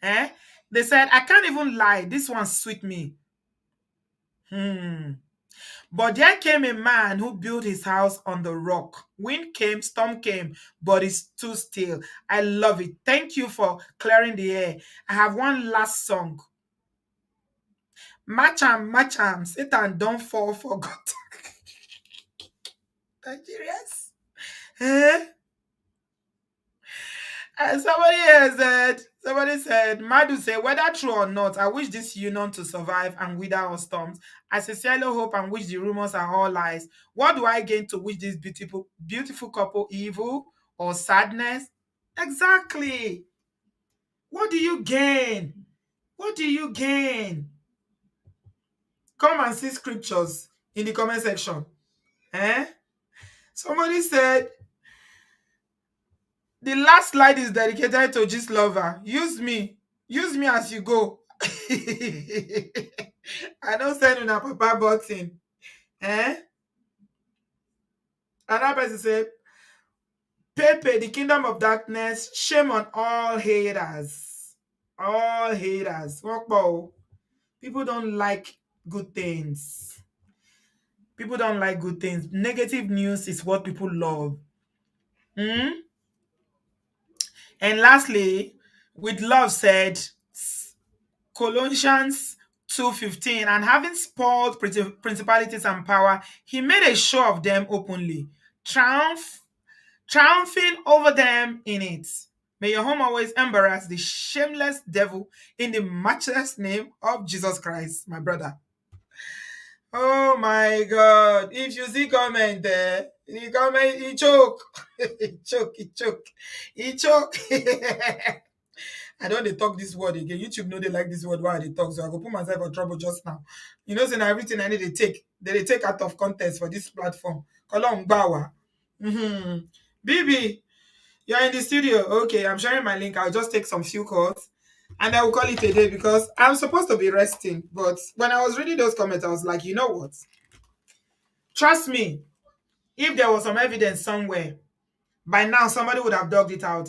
They said, I can't even lie. This one sweet me. But there came a man who built his house on the rock. Wind came, storm came, but it's too still. I love it. Thank you for clearing the air. I have one last song. Macham, Satan don't fall for God. Nigerians? Somebody said, Madu said, whether true or not, I wish this union to survive and wither our storms. I sincerely hope and wish the rumors are all lies. What do I gain to wish this beautiful couple evil or sadness? Exactly. What do you gain? What do you gain? Come and see scriptures in the comment section. Somebody said, the last slide is dedicated to Gist Lover. Use me as you go. I don't send una papa button. Eh? Another person say, Pepe, the kingdom of darkness, shame on all haters. All haters. Wokbo. People don't like good things. People don't like good things. Negative news is what people love. Hmm? And lastly, with love said, Colossians 2:15, and having spoiled principalities and power, he made a show of them openly, triumphing over them in it. May your home always embarrass the shameless devil in the matchless name of Jesus Christ, my brother. Oh my God. If you see comment there, the comment, he choke. He choke, he choke, he choke. I don't dey talk this word again. YouTube know they like this word while they talk, so I go put myself in trouble just now. You know, saying everything I need to take, they take out of context for this platform. Kolong Bawa. Bibi, you're in the studio. Okay, I'm sharing my link. I'll just take some few calls and I will call it a day because I'm supposed to be resting. But when I was reading those comments, I was like, you know what? Trust me, if there was some evidence somewhere, by now somebody would have dug it out.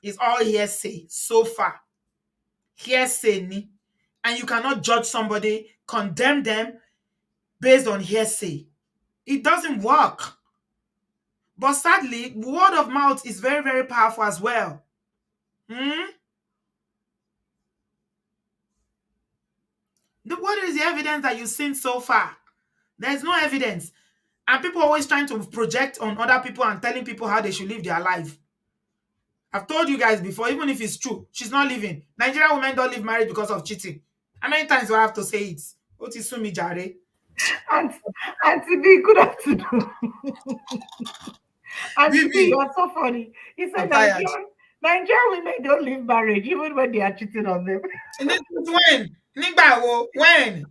It's all hearsay so far. Hearsay ni. And you cannot judge somebody, condemn them based on hearsay. It doesn't work. But sadly, word of mouth is very, very powerful as well. What is the evidence that you've seen so far? There's no evidence. And people are always trying to project on other people and telling people how they should live their life. I've told you guys before, even if it's true, she's not living. Nigerian women don't leave marriage because of cheating. How many times do I have to say it? Otisumi Jare. Auntie B, good afternoon. Auntie B, Bibi, you're so funny. He said I'm tired. Nigerian women don't leave marriage even when they are cheating on them. When? Nigba, when?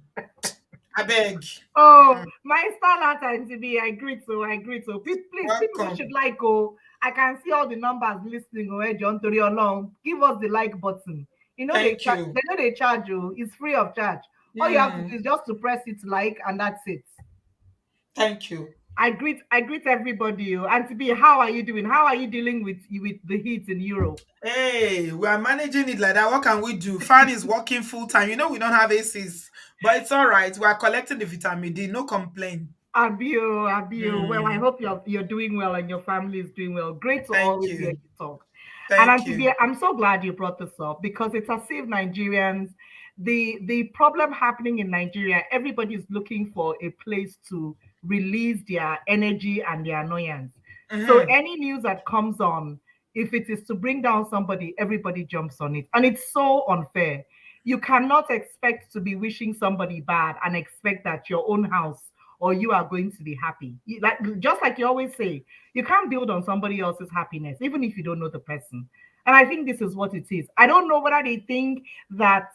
I beg. Oh, my starlet, Auntie B, I agree so. Please, people Welcome. should like, oh, I can see all the numbers listening. Oh, John Tori along. Give us the like button. You know Thank you. they know they charge you. It's free of charge. All you have to do is just to press it like, and that's it. Thank you. I greet everybody. Auntie B, how are you doing? How are you dealing with the heat in Europe? Hey, we are managing it like that. What can we do? Fan is working full time. You know, we don't have ACs, but it's all right. We are collecting the vitamin D. No complaint. Abio. Well, I hope you're doing well and your family is doing well. Great to Thank always hear you. you talk. And Thank Auntie you. B, I'm so glad you brought this up because it's as if Nigerians, the problem happening in Nigeria, everybody is looking for a place to release their energy and their annoyance. So any news that comes on, if it is to bring down somebody, everybody jumps on it. And it's so unfair. You cannot expect to be wishing somebody bad and expect that your own house or you are going to be happy. Like just like you always say, you can't build on somebody else's happiness, even if you don't know the person. And I think this is what it is. I don't know whether they think that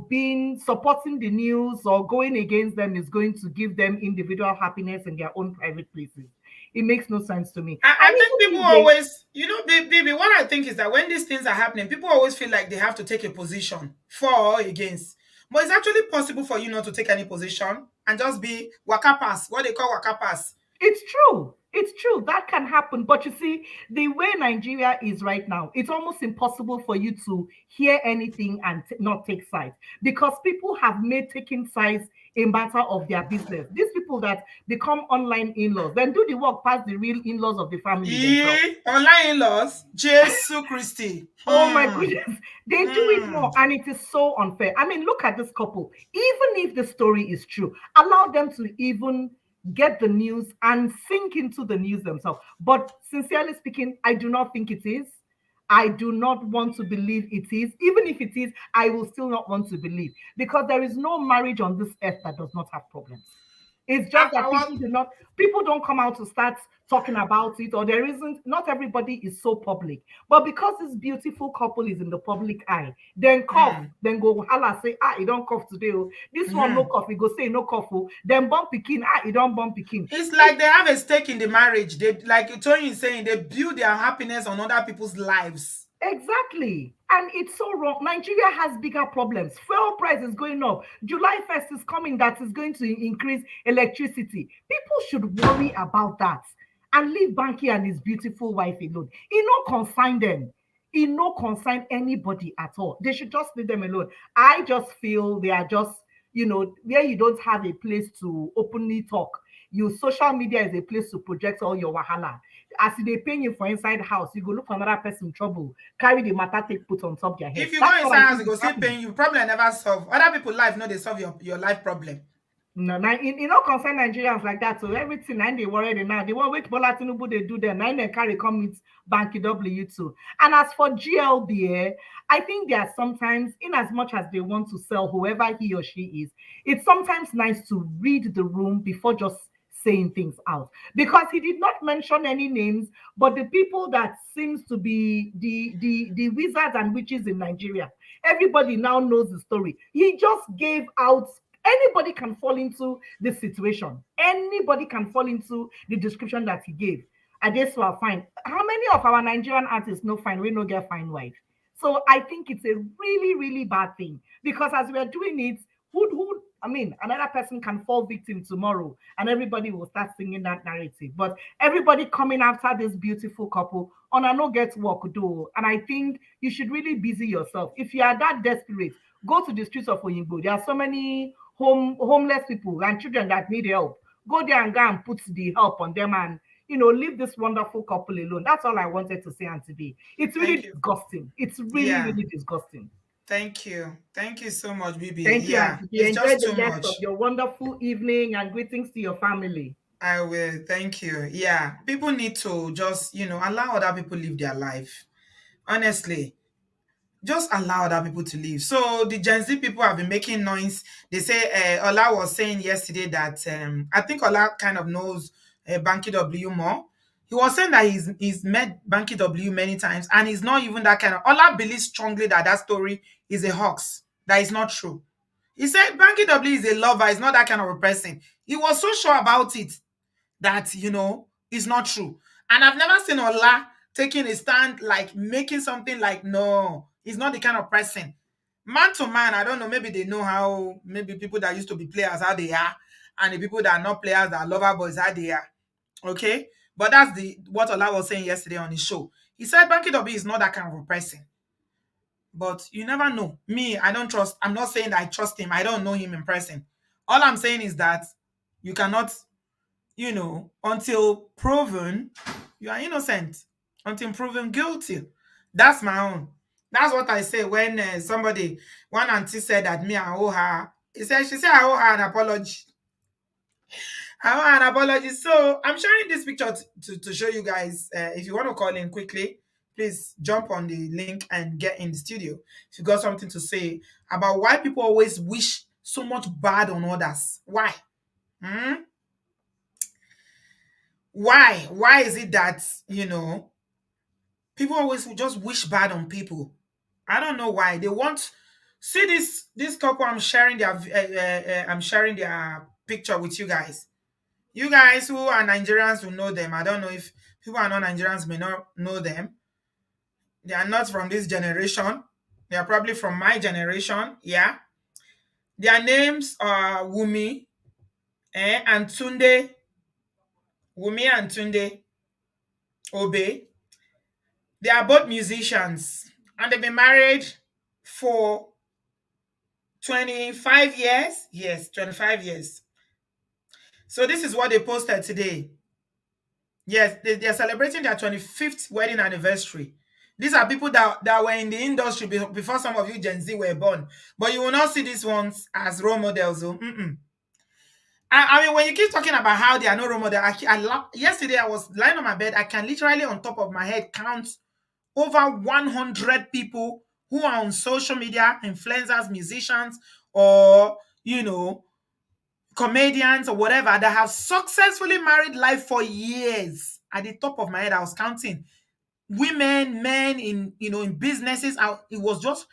being supporting the news or going against them is going to give them individual happiness in their own private places. It makes no sense to me. I And think even people if they always, baby, what I think is that when these things are happening, people always feel like they have to take a position for or against. But it's actually possible for you not to take any position and just be waka pass, what they call waka pass. It's true. It's true. That can happen. But you see, the way Nigeria is right now, it's almost impossible for you to hear anything and not take sides because people have made taking sides a matter of their business. These people that become online in laws, then do the work past the real in laws of the family themselves. Online in-laws, Jesus Christi. Oh my goodness, they do it more, and it is so unfair. I mean, look at this couple. Even if the story is true, allow them to even get the news and sink into the news themselves. But sincerely speaking, I do not think it is. I do not want to believe it is. Even if it is, I will still not want to believe because there is no marriage on this earth that does not have problems. It's just that people don't come out to start talking about it, or there isn't, not everybody is so public. But because this beautiful couple is in the public eye, then cough, then go holla, say, you don't cough today. Oh. This one no cough, he go say no cough. Oh. Then bump picking, you don't bump picking. It's like they have a stake in the marriage. They, like Tony is saying, they build their happiness on other people's lives. Exactly. And it's so wrong. Nigeria has bigger problems. Fuel price is going up. July 1st is coming that is going to increase electricity. People should worry about that and leave Banky and his beautiful wife alone. It no consign them. It no consign anybody at all. They should just leave them alone. I just feel they are just, where you don't have a place to openly talk. You social media is a place to project all your wahala. As they paying you for inside house, you go look for another person trouble, carry the matter, take put on top their head. If you go That's what inside I house, think you is go still happening. paying you. Problem never solve. Other people life, no, they solve your life problem. No, now in no concern Nigerians like that. So everything and they worry they now. They want wait Bola Tinubu they do them. Now they carry come with Banky W too. And as for GLB, I think they are sometimes, in as much as they want to sell whoever he or she is, it's sometimes nice to read the room before just saying things out. Because he did not mention any names, but the people that seems to be the wizards and witches in Nigeria, everybody now knows the story. He just gave out. Anybody can fall into this situation. Anybody can fall into the description that he gave. Adesuwa fine. How many of our Nigerian artists no fine? We no get fine wife. So I think it's a really, really bad thing because as we are doing it, who I mean, another person can fall victim tomorrow, and everybody will start singing that narrative. But everybody coming after this beautiful couple on a no get work do, and I think you should really busy yourself. If you are that desperate, go to the streets of Oyinbo. There are so many homeless people and children that need help. Go there and go and put the help on them and leave this wonderful couple alone. That's all I wanted to say, Auntie B. It's Thank really you. disgusting. It's really, Yeah. really disgusting. Thank you. Thank you so much, Bibi. Thank you, Yeah. Auntie B. It's Enjoy just the too rest of much. your wonderful evening and greetings to your family. I will. Thank you. Yeah. People need to just, allow other people live their life. Honestly, just allow other people to live. So the Gen Z people have been making noise. They say Ola was saying yesterday that I think Ola kind of knows Banky W more. He was saying that he's met Banky W many times, and he's not even that kind of. Ola believes strongly that that story is a hoax. That is not true. He said Banky W is a lover. He's not that kind of a person. He was so sure about it that is not true. And I've never seen Ola taking a stand, like making something like, no, he's not the kind of person. Man to man, I don't know, maybe they know how, maybe people that used to be players how they are, and the people that are not players that are lover boys how they are. Okay, but that's the what Ola was saying yesterday on his show. He said Banky W is not that kind of a person. But you never know. Me, I don't trust. I'm not saying that I trust him. I don't know him in person. All I'm saying is that you cannot, until proven you are innocent, until proven guilty. That's my own. That's what I say when one auntie said that me, I owe her. She said I owe her an apology. I owe her an apology. So I'm sharing this picture to show you guys. If you want to call in quickly, please jump on the link and get in the studio. If you got something to say about why people always wish so much bad on others. Why? Hmm? Why is it that people always just wish bad on people? I don't know why. They want see this couple. I'm sharing their picture with you guys. You guys who are Nigerians will know them. I don't know if people are not Nigerians may not know them. They are not from this generation. They are probably from my generation. Yeah. Their names are and Tunde. Wumi and Tunde Obe. They are both musicians and they've been married for 25 years. Yes, 25 years. So this is what they posted today. Yes, they're celebrating their 25th wedding anniversary. These are people that were in the industry before some of you Gen Z were born. But you will not see these ones as role models. So, I mean, when you keep talking about how they are no role model, yesterday I was lying on my bed. I can literally on top of my head count over 100 people who are on social media, influencers, musicians, or, comedians or whatever that have successfully married life for years. At the top of my head, I was counting women, men in, in businesses. I was just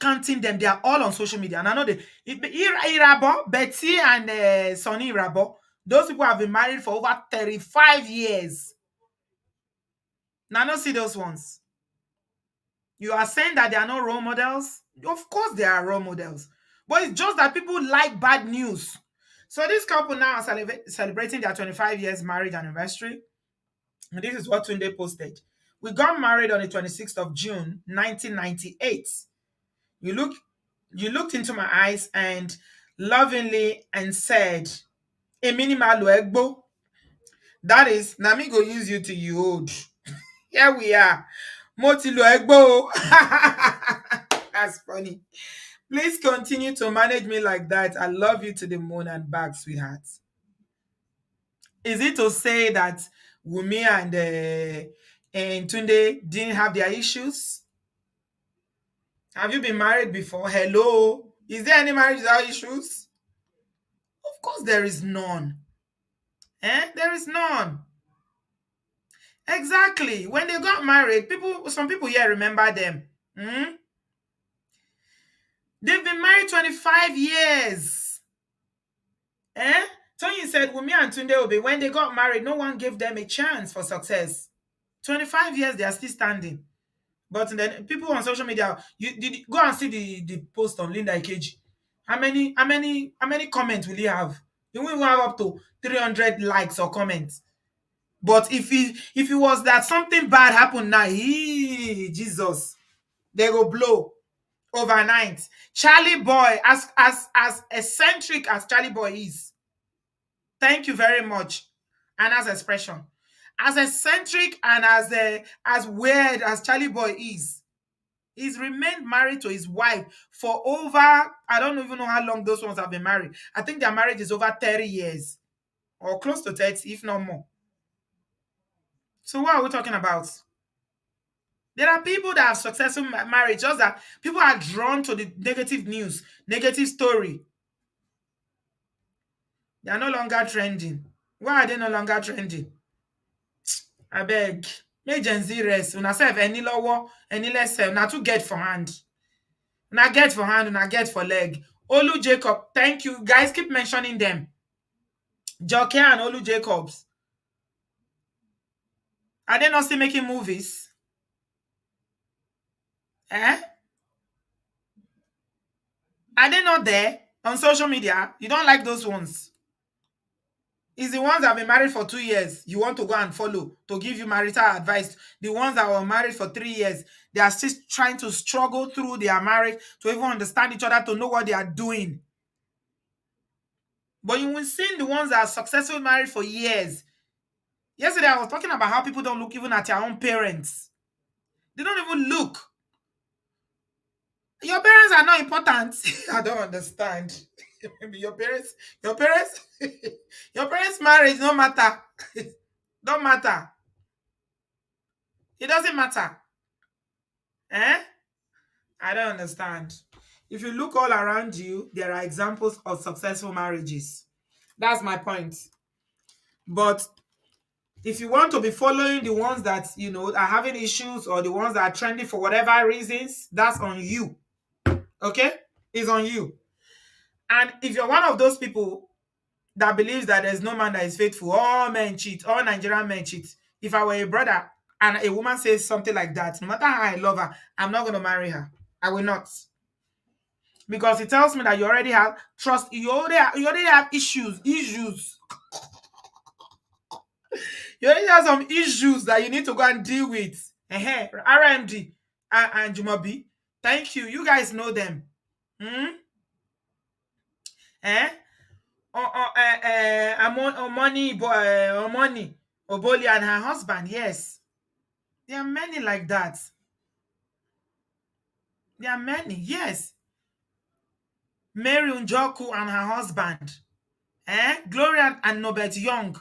counting them. They are all on social media. And I know Irabo, Betty and Sonny Irabo, those people have been married for over 35 years. Now, not see those ones. You are saying that they are not role models? Of course, they are role models. But it's just that people like bad news. So this couple now are celebrating their 25 years marriage anniversary. And this is what Tunde posted. We got married on the 26th of June, 1998. You look, you looked into my eyes and lovingly and said, "Emi malu egbo." That is, Nami go use you till you old. Here we are. Mo ti lo egbo. That's funny. Please continue to manage me like that. I love you to the moon and back, sweetheart. Is it to say that Wumi and Tunde didn't have their issues? Have you been married before? Hello? Is there any marriage without issues? Of course, there is none. There is none. Exactly. When they got married, some people here remember them. Hmm? They've been married 25 years. Tony said Wumi and Tunde Obe, when they got married, no one gave them a chance for success. 25 years, they are still standing. But then people on social media, go and see the post on Linda Ikeji. How many comments will he have? He will have up to 300 likes or comments. But if it was that something bad happened now, Jesus, they go blow overnight. Charlie Boy, as eccentric as Charlie Boy is, thank you very much. And as expression, as eccentric and as weird as Charlie Boy is, he's remained married to his wife for over, I don't even know how long those ones have been married. I think their marriage is over 30 years or close to 30, if not more. So what are we talking about? There are people that have successful marriage, just that people are drawn to the negative news, negative story. They are no longer trending. Why are they no longer trending? I beg. Make Gen Z rest. Una self any lower, any less self. Now to get for hand. Now get for hand, now get for leg. Olu Jacob, thank you. Guys, keep mentioning them. Joke and Olu Jacobs. Are they not still making movies? Eh? Are they not there on social media? You don't like those ones. It's the ones that have been married for 2 years you want to go and follow to give you marital advice. The ones that were married for 3 years, they are still trying to struggle through their marriage to even understand each other, to know what they are doing. But you will see the ones that are successful married for years. Yesterday, I was talking about how people don't look even at their own parents. They don't even look. Your parents are not important. I don't understand. Maybe your parents, your parents' marriage don't matter. Don't matter. It doesn't matter. Eh? I don't understand. If you look all around you, there are examples of successful marriages. That's my point. But if you want to be following the ones that are having issues, or the ones that are trending for whatever reasons, that's on you. Okay? It's on you. And if you're one of those people that believes that there's no man that is faithful, all men cheat, all Nigerian men cheat. If I were a brother and a woman says something like that, no matter how I love her, I'm not going to marry her. I will not. Because it tells me that you already have trust. You already have issues. You already have some issues that you need to go and deal with. RMD and Jumobi. Thank you. You guys know them. Eh? Omoni, Oboli and her husband. Yes. There are many like that. There are many. Yes. Mary Njoku and her husband. Gloria and Nobet Young.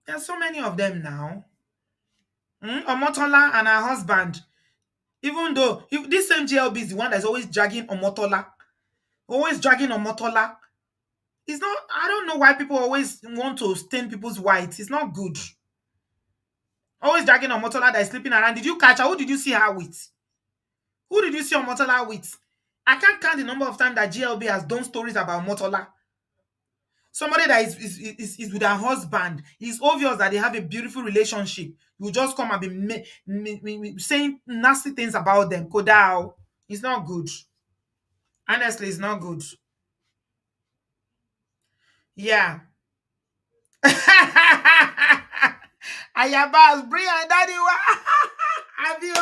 There are so many of them now. Omotola and her husband. Even though if this same GLB is the one that's always dragging Omotola. Always dragging Omotola. It's not, I don't know why people always want to stain people's whites. It's not good. Always dragging Omotola that is sleeping around. Did you catch her? Who did you see her with? Who did you see Omotola with? I can't count the number of times that GLB has done stories about Omotola. Somebody that is with her husband, it's obvious that they have a beautiful relationship. You just come and be saying nasty things about them. Kodao. It's not good. Honestly, it's not good. Yeah. Ayabas, bring and daddy. Have you?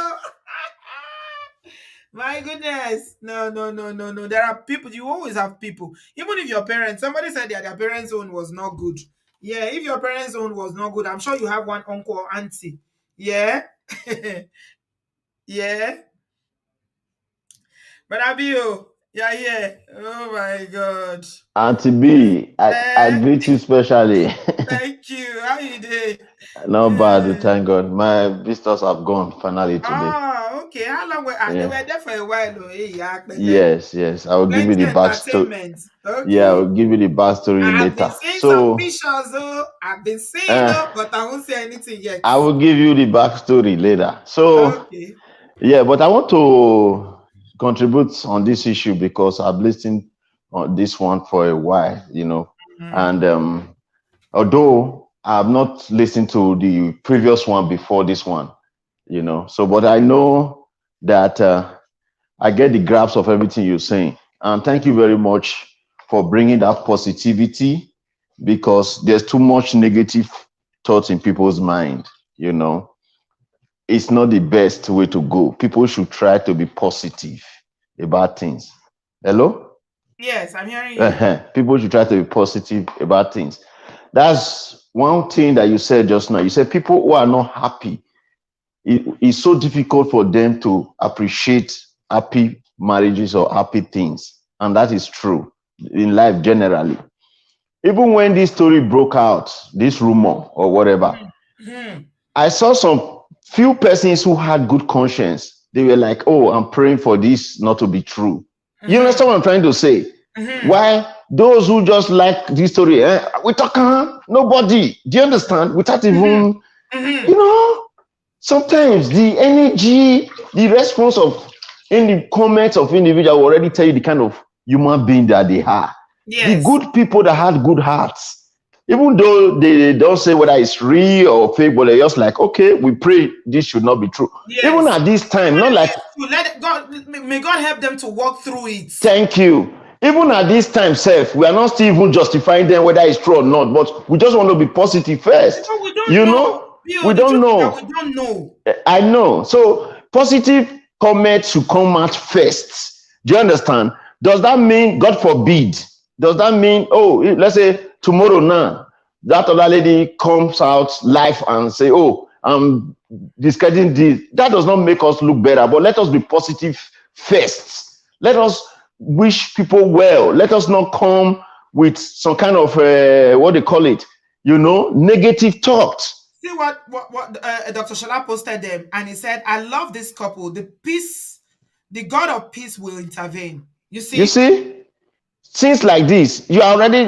My goodness. No, no, no, no, no. There are people. You always have people. Even if your parents, somebody said that their parents' own was not good. Yeah, if your parents' own was not good, I'm sure you have one uncle or auntie. Yeah. Yeah. But Abio, yeah, yeah. Oh my God. Auntie B, I Eh, greet you specially. thank you. How you doing? Not bad, Eh, thank God. My visitors have gone finally today. okay. How long were they Yeah. were there for a while? Oh, hey, yeah, Yes, yes. I will give you plenty the backstory. entertainment. Yeah, I Okay. will give you the backstory I've been later. seeing some So, pictures, oh. I've been seeing, uh, oh, but I won't say anything yet. I will give you the backstory later. So, Okay. yeah, but I want to contribute on this issue because I've listened on this one for a while, Mm. and although I have not listened to the previous one before this one, so but I know that I get the grasp of everything you're saying, and thank you very much for bringing that positivity because there's too much negative thoughts in people's mind. You know, it's not the best way to go. People should try to be positive about things. Hello? Yes, I'm hearing you. People should try to be positive about things. That's one thing that you said just now. You said people who are not happy, it's so difficult for them to appreciate happy marriages or happy things. And that is true in life generally. Even when this story broke out, this rumor or whatever, Mm-hmm. I saw some few persons who had good conscience. They were like, oh, I'm praying for this not to be true. You Mm-hmm. understand what I'm trying to say? Mm-hmm. Why those who just like this story, we talk, nobody. Do you understand? Without Mm-hmm. even, Mm-hmm. you know, sometimes the energy, the response of in the comments of individual will already tell you the kind of human being that they are. The Yes. good people that had good hearts, even though they don't say whether it's real or fake, but they're just like, okay, we pray this should not be true. Even Yes. at this time, Even not if like, it's true, let God may God help them to walk through it. thank you. Even at this time, self, we are not still even justifying them whether it's true or not, but we just want to be positive first. Because we don't You know. know, Bill, we the don't truth is that know. we don't know. I know. So positive comment should come out first. Do you understand? Does that mean, God forbid, does that mean, oh, let's say tomorrow now, that other lady comes out live and say, oh, I'm discarding this. That does not make us look better, but let us be positive first. Let us wish people well. Let us not come with some kind of, what they call it, negative thoughts. See what Dr. Shala posted them, and he said, "I love this couple. The God of peace will intervene." You You see, see? Things like this, you are already,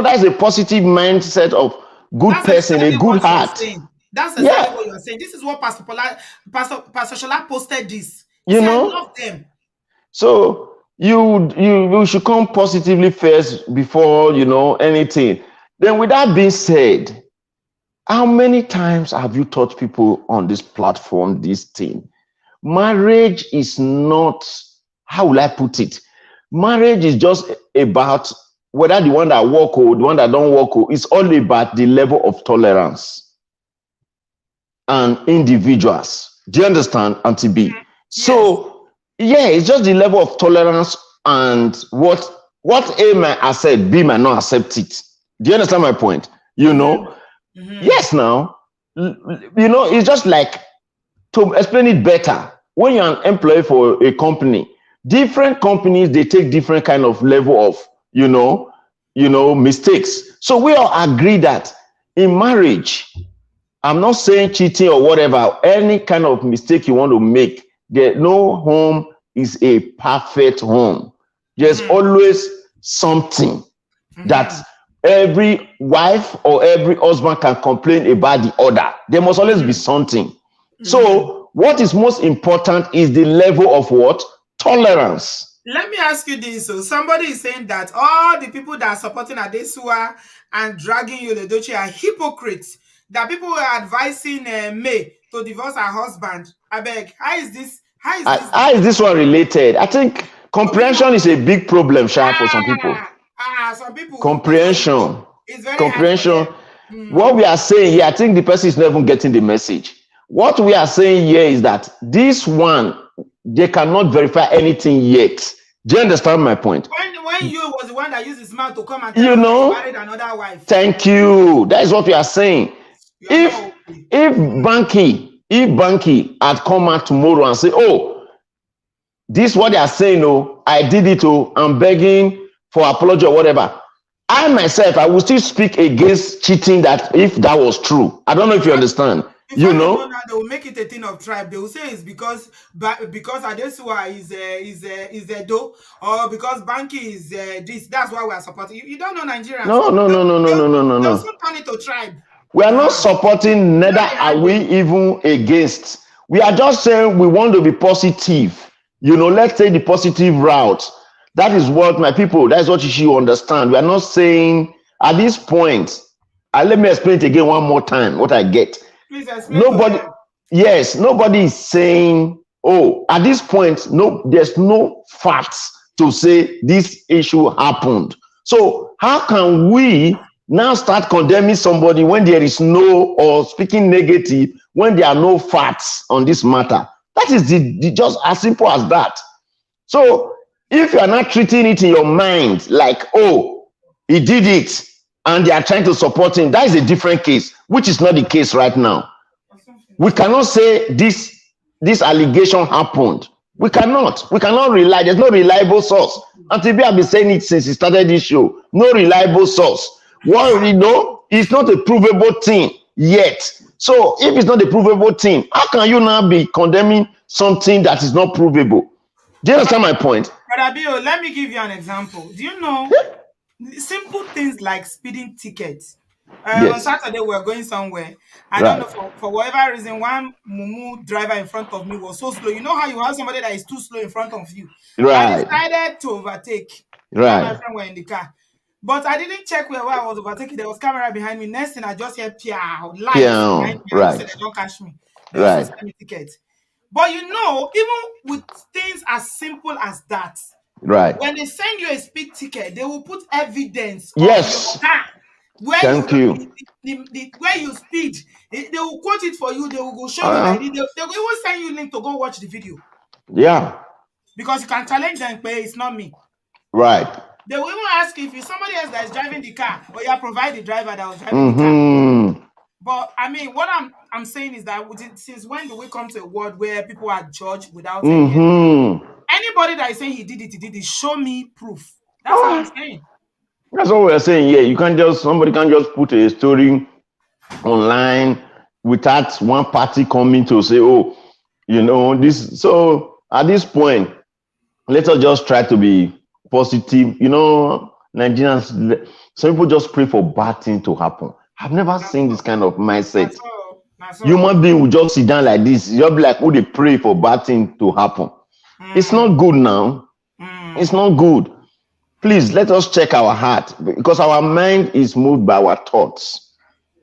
that's a positive mindset of good that's person, a exactly good what you are heart. saying. That's exactly Yeah, what you are saying. This is what Pastor Shala posted. This. He you said, "I know. love them." So you should come positively first before anything. Then, with that being said, how many times have you taught people on this platform this thing? Marriage is not, how will I put it? Marriage is just about whether the one that work or the one that don't work, it's all about the level of tolerance and individuals. Do you understand, Auntie B? Yes. So yeah, it's just the level of tolerance and what A might accept, B might not accept it. Do you understand my point? Mm-hmm. Mm-hmm. Yes. Now, it's just like, to explain it better, when you're an employee for a company, different companies, they take different kind of level of mistakes. So we all agree that in marriage, I'm not saying cheating or whatever, any kind of mistake you want to make, there no home is a perfect home. There's Mm-hmm. always something that Mm-hmm. every wife or every husband can complain about the other. There must always be Mm-hmm. something. Mm-hmm. So what is most important is the level of what? Tolerance. Let me ask you this. So somebody is saying that all the people that are supporting Adesuwa and dragging you Ledoche are hypocrites. That people were advising May to divorce her husband. I beg, how is this? How is this the How is case? this one related? I think Some people, comprehension is a big problem, Sha, for some people. some people, Comprehension. it's very hard for Comprehension. them. What we are saying here, I think the person is not even getting the message. What we are saying here is that this one, they cannot verify anything yet. Do you understand my point? When you was the one that used his mouth to come and tell You us that he know, married another wife, thank you. That is what we are saying. you are not okay. If Banky had come out tomorrow and say, oh, this what they are saying, oh, I did it, oh, I'm begging for apology or whatever. I myself, I will still speak against cheating that if that was true. I don't know if you understand. Before you know that, they will make it a thing of tribe. They will say it's because Adesuwa is a do, or because Banky is this. That's why we are supporting you. You don't know Nigerians. No, no, no, no, no, no, no, no, They'll no. soon turn it to tribe. We are not supporting, neither are we even against. We are just saying we want to be positive. You know, let's take the positive route. That is what my people, that's what you should understand. We are not saying at this point, let me explain it again one more time, what I get. Please explain. Nobody, yes, nobody is saying, oh, at this point, no, there's no facts to say this issue happened. So how can we now start condemning somebody when there is no, or speaking negative when there are no facts on this matter? That is just as simple as that. So if you are not treating it in your mind like, oh, he did it and they are trying to support him, that is a different case, which is not the case right now. We cannot say this allegation happened. We cannot rely. There's no reliable source. And TB have been saying it since he started this show. No reliable source. What we know is not a provable thing yet. So if it's not a provable thing, how can you now be condemning something that is not provable? Do you understand my point? Brother Bill, let me give you an example. Do you know simple things like speeding tickets? On Saturday, we were going somewhere. I don't know, for whatever reason, one mumu driver in front of me was so slow. You know how you have somebody that is too slow in front of you? I decided to overtake. Me and my friend were in the car. But I didn't check where I was overtaking. There was camera behind me. Next thing, I just hear lights behind me. I said, they don't catch me. They also send me tickets. But you know, even with things as simple as that, when they send you a speed ticket, they will put evidence on your car. Where you speed, they will quote it for you. They will go show you. They will even send you a link to go watch the video. Yeah. Because you can challenge them, but it's not me. Right. They will even ask if it's somebody else that is driving the car, or you provide the driver that was driving the car. But I mean, what I'm saying is that since when do we come to a world where people are judged without anybody that is saying he did it, show me proof. That's what I'm saying. That's what we're saying. Yeah, somebody can't just put a story online without one party coming to say, oh, you know, this. So at this point, let us just try to be positive. You know, Nigerians, some people just pray for bad things to happen. I've never seen this kind of mindset. Human being will just sit down like this. You'll be like, oh, they pray for bad things to happen. It's not good now. It's not good. Please, let us check our heart, because our mind is moved by our thoughts.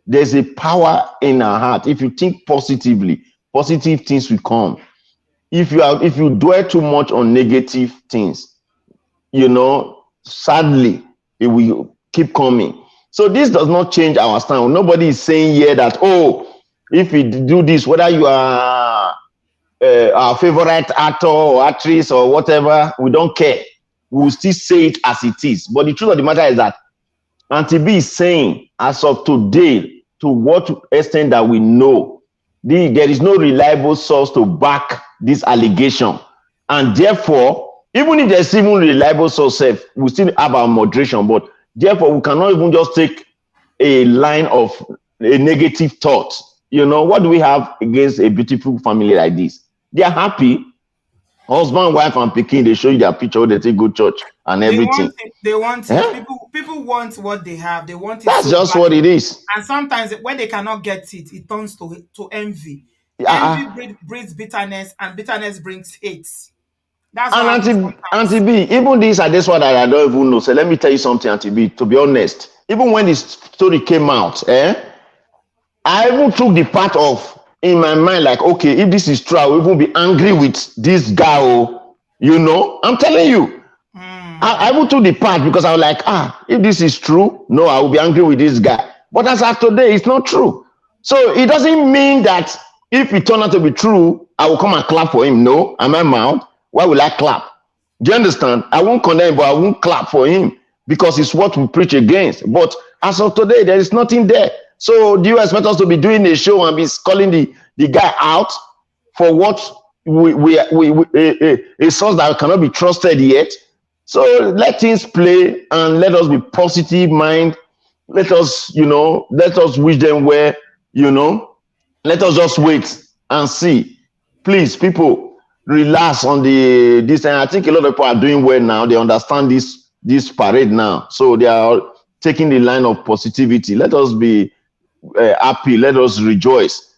There's a power in our heart. If you think positively, positive things will come. If you dwell too much on negative things, you know, sadly, it will keep coming. So this does not change our stand. Nobody is saying here that, oh, if we do this, whether you are our favorite actor or actress or whatever, we don't care. We will still say it as it is. But the truth of the matter is that Auntie B is saying, as of today, to what extent that we know, there is no reliable source to back this allegation. And therefore, even if there's even reliable source, we still have our moderation. But therefore, we cannot even just take a line of a negative thought. You know, what do we have against a beautiful family like this? They are happy. Husband, wife, and pikin, they show you their picture, they take good church and everything. They want it. People want what they have. They want it. That's just what it is. And sometimes when they cannot get it, it turns to envy. Envy breeds bitterness, and bitterness brings hate. That's what And happens Auntie sometimes. B, even this Adesuwa that I don't even know. So let me tell you something, Auntie B. To be honest, even when this story came out, I even took the part of in my mind, like, okay, if this is true, I will even be angry with this guy. Oh, I'm telling you. I Hmm. even took the part because I was like, if this is true, no, I will be angry with this guy. But as of today, it's not true. So it doesn't mean that if it turned out to be true, I will come and clap for him. No, am I mad? Why will I clap? Do you understand? I won't condemn, but I won't clap for him because it's what we preach against. But as of today, there is nothing there. So do you expect us to be doing a show and be calling the guy out for what we a source that cannot be trusted yet? So let things play and let us be positive mind. Let us wish them well, you know. Let us just wait and see. Please, people, relax on the this. And I think a lot of people are doing well now. They understand this parade now. So they are taking the line of positivity. Let us be happy. Let us rejoice,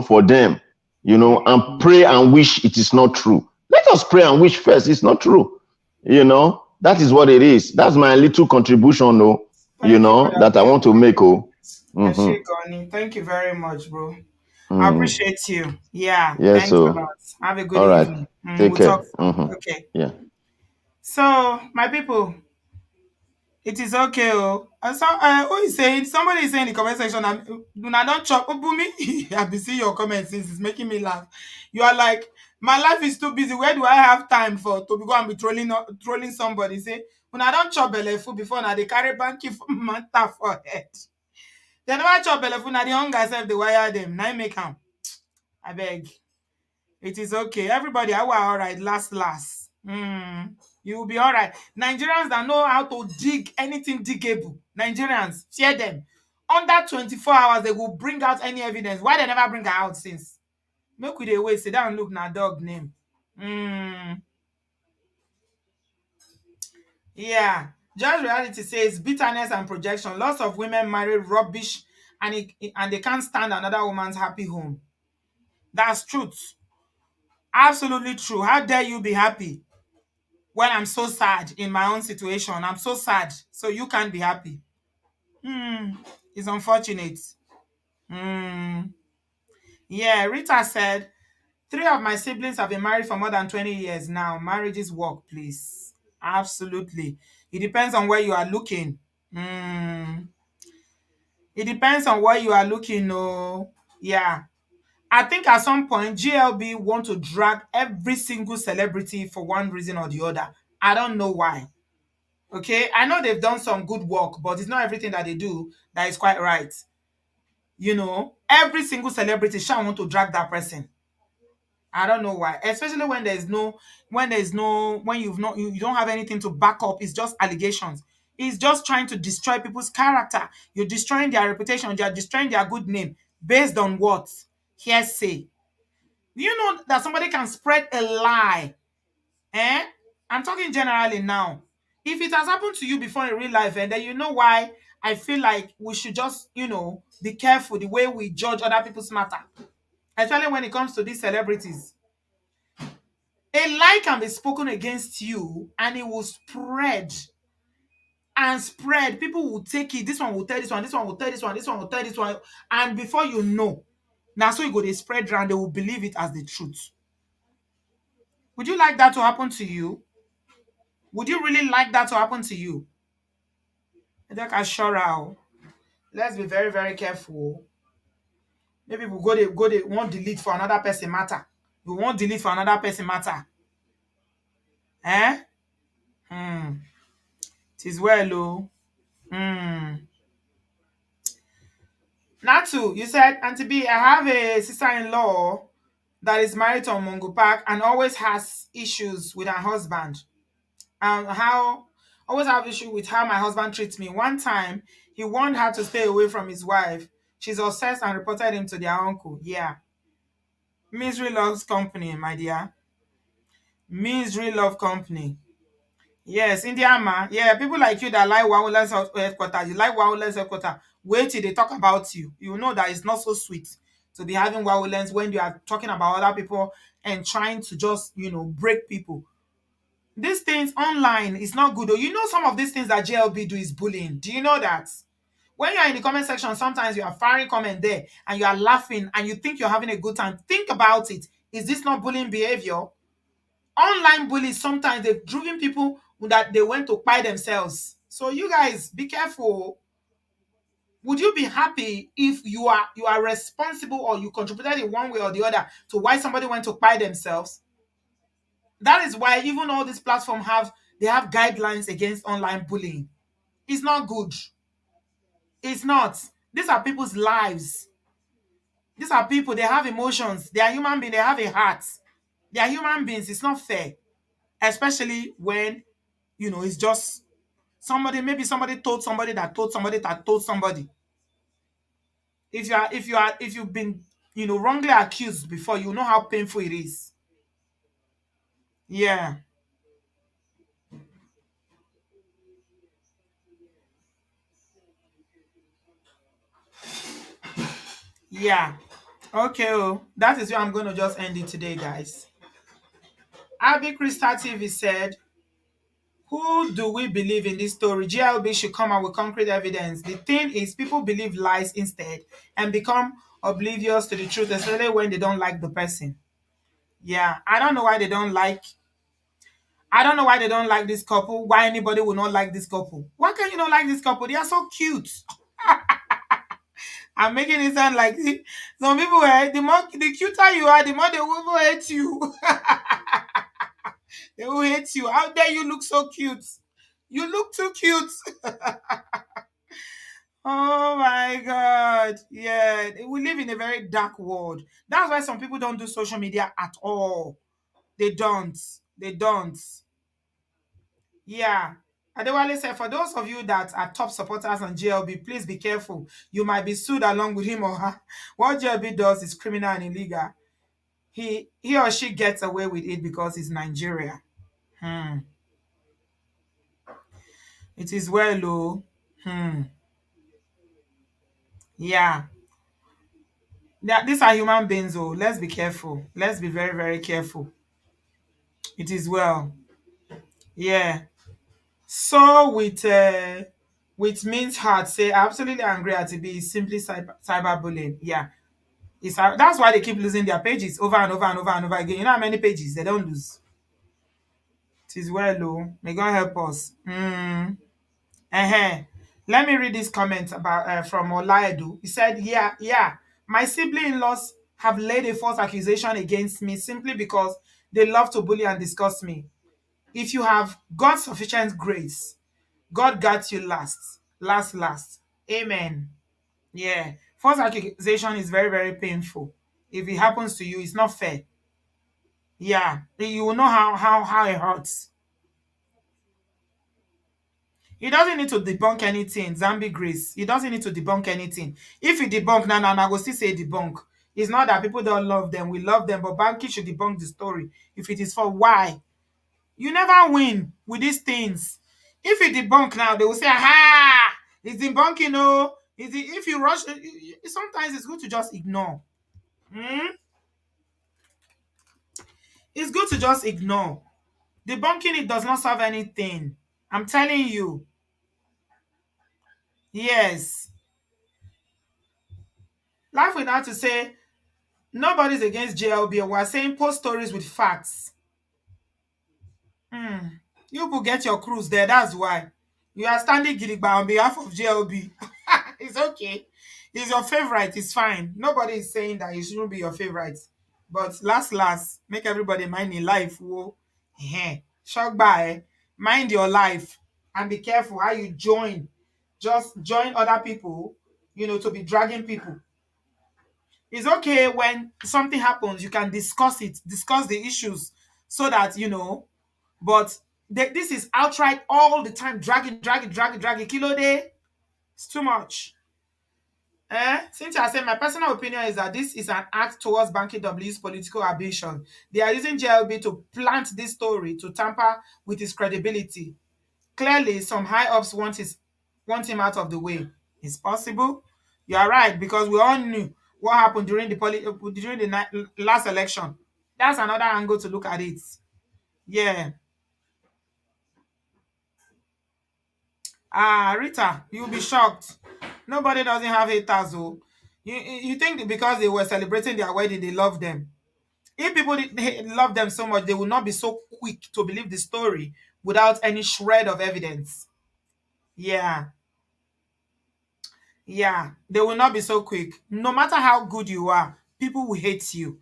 for them, and pray and wish it is not true. Let us pray and wish first it's not true. That is what it is. That's my little contribution, oh, Thank you, brother that I Ben. want to make, oh. Eshe Mm-hmm. Goni. Thank you very much, bro. I Mm-hmm. appreciate you. Yeah, Yes, thanks a so lot. Have a good all right. evening. Take We'll talk care. soon. Mm-hmm. Okay. Yeah. So, my people, it is okay. Oh, and so, who is saying? Somebody is saying in the comment section, "Una don't chop." Oh, Bumi, I be seeing your comments since it's making me laugh. You are like, my life is too busy. Where do I have time to go and be trolling somebody? Say, "Una don't chop belle food before now they carry Banky for Manta for head." They never chop belle food. Now the hunger self they wire them. Now make am. I beg. It is okay. Everybody, I will all right. Last. You will be all right. Nigerians that know how to dig anything diggable. Nigerians, fear them. Under 24 hours, they will bring out any evidence. Why they never bring her out since? Make we dey wait. Sit down, look na dog name. Hmm. Yeah. Just reality says bitterness and projection. Lots of women marry rubbish and they can't stand another woman's happy home. That's truth. Absolutely true. How dare you be happy when I'm so sad in my own situation? I'm so sad. So you can't be happy. Hmm. It's unfortunate. Hmm. Yeah, Rita said, three of my siblings have been married for more than 20 years now. Marriage is work, please. Absolutely. It depends on where you are looking. Hmm. It depends on where you are looking. No. Yeah. I think at some point GLB want to drag every single celebrity for one reason or the other. I don't know why. Okay, I know they've done some good work, but it's not everything that they do that is quite right. Every single celebrity shall want to drag that person. I don't know why, especially when you've not you don't have anything to back up. It's just allegations. It's just trying to destroy people's character. You're destroying their reputation. You're destroying their good name based on what hearsay. Do you know that somebody can spread a lie? Eh? I'm talking generally now. If it has happened to you before in real life, and then you know why I feel like we should just, be careful the way we judge other people's matter. Especially when it comes to these celebrities. A lie can be spoken against you and it will spread and spread. People will take it. This one will tell this one, this one will tell this one, this one will tell this one. And before you know, now so you go, they spread around, they will believe it as the truth. Would you like that to happen to you? Would you really like that to happen to you? Like Ashura, let's be very, very careful. Maybe we go they won't delete for another person matter. We won't delete for another person matter. Eh? Hmm. It is well, oh. Hmm. Natu, you said, Auntie B, I have a sister-in-law that is married to Mungo Park and always has issues with her husband. How always have issue with how my husband treats me. One time, he warned her to stay away from his wife. She's obsessed and reported him to their uncle. Yeah. Misery loves company, my dear. Misery love company. Yes, India man. Yeah, people like you that like Wawulan's headquarters. You like Wawulan's headquarters. Wait till they talk about you. You know that it's not so sweet to be having Wawulan's when you are talking about other people and trying to just, break people. These things online is not good. Or you know, some of these things that JLB do is bullying. Do you know that? When you are in the comment section, sometimes you are firing comment there and you are laughing and you think you're having a good time. Think about it. Is this not bullying behavior? Online bullies, sometimes they've driven people that they went to buy themselves. So you guys, be careful. Would you be happy if you are responsible or you contributed in one way or the other to why somebody went to buy themselves? That is why even all these platforms have guidelines against online bullying. It's not good. It's not. These are people's lives. These are people, they have emotions. They are human beings, they have a heart. They are human beings. It's not fair. Especially when, it's just somebody, maybe somebody told somebody that told somebody that told somebody. If you've been, wrongly accused before, you know how painful it is. Yeah. Yeah. Okay, that is where I'm going to just end it today, guys. Abby Crystal TV said, who do we believe in this story? GLB should come out with concrete evidence. The thing is, people believe lies instead and become oblivious to the truth, especially when they don't like the person. Yeah, I don't know why they don't like. I don't know why they don't like this couple. Why anybody would not like this couple? Why can you not like this couple? They are so cute. I'm making it sound like some people. The cuter you are, the more they will hate you. They will hate you. How dare you look so cute? You look too cute. Oh my God. Yeah, we live in a very dark world. That's why some people don't do social media at all. They don't. They don't. Yeah. Adewale said, for those of you that are top supporters on JLB, please be careful. You might be sued along with him or her. What JLB does is criminal and illegal. He or she gets away with it because it's Nigeria. Hmm. It is well, oh. Hmm. Yeah. These are human beings, oh. Let's be careful. Let's be very, very careful. It is well. Yeah. So with Means Heart say absolutely angry at it be simply cyberbullying. Yeah. That's why they keep losing their pages over and over and over and over again. You know how many pages they don't lose? It is well, oh. May God help us. Uh-huh. Let me read this comment about from Olaedu. He said, yeah, my sibling-in-laws have laid a false accusation against me simply because they love to bully and discuss me. If you have got sufficient grace, God got you last. Last. Amen. Yeah. False accusation is very, very painful. If it happens to you, it's not fair. Yeah. You will know how it hurts. He doesn't need to debunk anything, Zambi Grace. He doesn't need to debunk anything. If he debunk, now, I go still say debunk. It's not that people don't love them. We love them, but Banky should debunk the story. If it is for why. You never win with these things. If you debunk now, they will say, aha, it's debunking, no. If you rush, sometimes it's good to just ignore. It's good to just ignore. Debunking it does not solve anything. I'm telling you. Yes. Life without to say, nobody's against JLB. We're saying post stories with facts. You people get your cruise there. That's why. You are standing Gidigba on behalf of JLB. It's okay. He's your favorite. It's fine. Nobody is saying that he shouldn't be your favorite. But last, make everybody mind in life. Whoa. Shock by. Mind your life. And be careful how you join. Just join other people, to be dragging people. It's okay when something happens, you can discuss it, discuss the issues so that, but this is outright all the time, dragging, kilo day. It's too much. Since I said my personal opinion is that this is an act towards Banky W's political ambition. They are using JLB to plant this story to tamper with his credibility. Clearly, some high ups want him out of the way. It's possible. You are right, because we all knew what happened during the last election. That's another angle to look at it. Yeah. Ah, Rita, you'll be shocked. Nobody doesn't have haters, oh. You think that because they were celebrating their wedding, they love them. If people love them so much, they will not be so quick to believe the story without any shred of evidence. Yeah, yeah, they will not be so quick. No matter how good you are, people will hate you.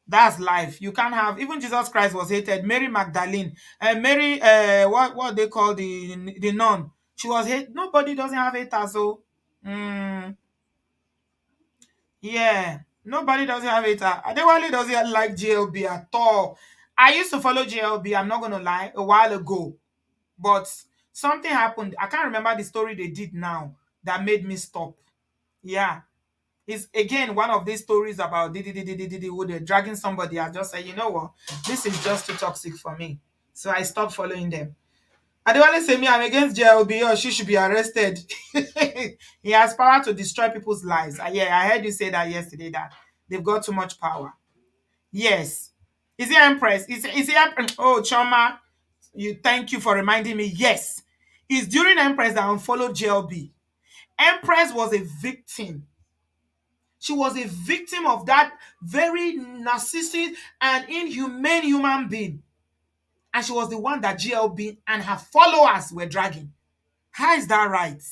That's life. You can't have, even Jesus Christ was hated. Mary Magdalene, Mary, what they call the nun, she was hate. Nobody doesn't have haters, so yeah, nobody doesn't have hater. Adewale doesn't like GLB at all. I used to follow GLB. I'm not gonna lie, a while ago, but something happened. I can't remember the story they did now that made me stop. Yeah, it's again one of these stories about who they're dragging somebody. I just say, you know what, this is just too toxic for me, so I stopped following them. Adewale say me, I'm against JLB, or she should be arrested. He has power to destroy people's lives. Yeah, I heard you say that yesterday, that they've got too much power. Yes. Is he Empress? Is he Empress? Oh, Choma, thank you for reminding me. Yes. It's during Empress that I unfollowed JLB. Empress was a victim. She was a victim of that very narcissistic and inhumane human being. And she was the one that GLB and her followers were dragging. How is that right?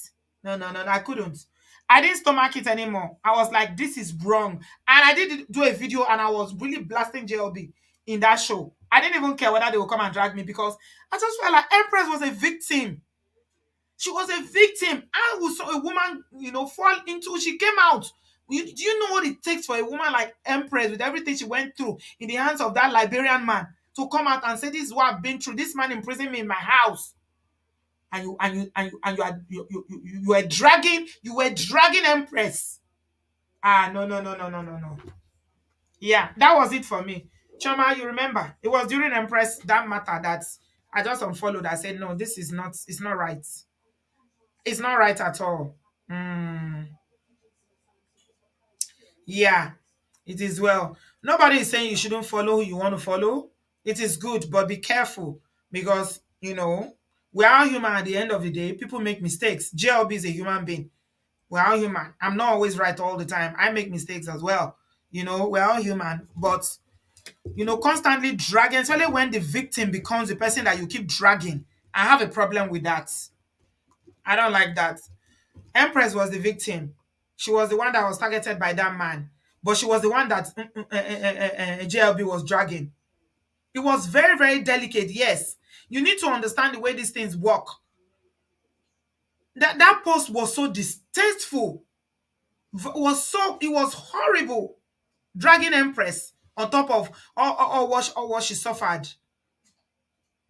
No, no, no, no, I couldn't. I didn't stomach it anymore. I was like, this is wrong. And I did do a video and I was really blasting JLB in that show. I didn't even care whether they would come and drag me, because I just felt like Empress was a victim. She was a victim. I saw a woman, fall into, she came out. Do you know what it takes for a woman like Empress, with everything she went through in the hands of that Liberian man, to come out and say, this is what I've been through. This man imprisoned me in my house. And you were dragging Empress. Ah, no, no, no, no, no, no, no. Yeah, that was it for me. Choma, you remember? It was during Empress, that matter, that I just unfollowed. I said, no, this is not, it's not right. It's not right at all. Mm, yeah, it is well. Nobody is saying you shouldn't follow who you want to follow. It is good, but be careful, because, we are human at the end of the day. People make mistakes. JLB is a human being. We're all human. I'm not always right all the time. I make mistakes as well. We're all human. But, constantly dragging, especially when the victim becomes the person that you keep dragging, I have a problem with that. I don't like that. Empress was the victim. She was the one that was targeted by that man. But she was the one that JLB was dragging. It was very, very delicate, yes. You need to understand the way these things work. That post was so distasteful. It was horrible, dragging Empress on top of all what she suffered.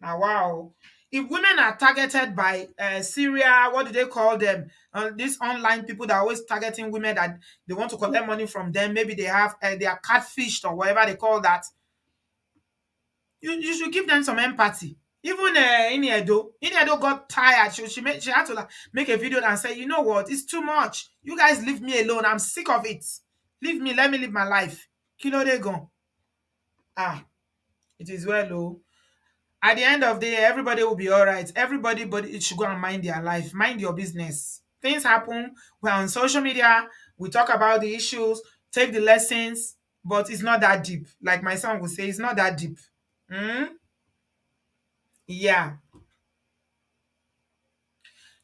Now, wow. If women are targeted by Syria, what do they call them? These online people that are always targeting women, that they want to collect money from them. Maybe they are catfished or whatever they call that. You should give them some empathy. Even Inedo got tired. She had to, like, make a video and say, you know what, it's too much. You guys leave me alone. I'm sick of it. Leave me. Let me live my life. Kilo they go. Ah, it is well, oh. At the end of the day, everybody will be all right. Everybody, but it should go and mind their life. Mind your business. Things happen. We're on social media. We talk about the issues, take the lessons, but it's not that deep. Like my son would say, it's not that deep. Hmm? Yeah,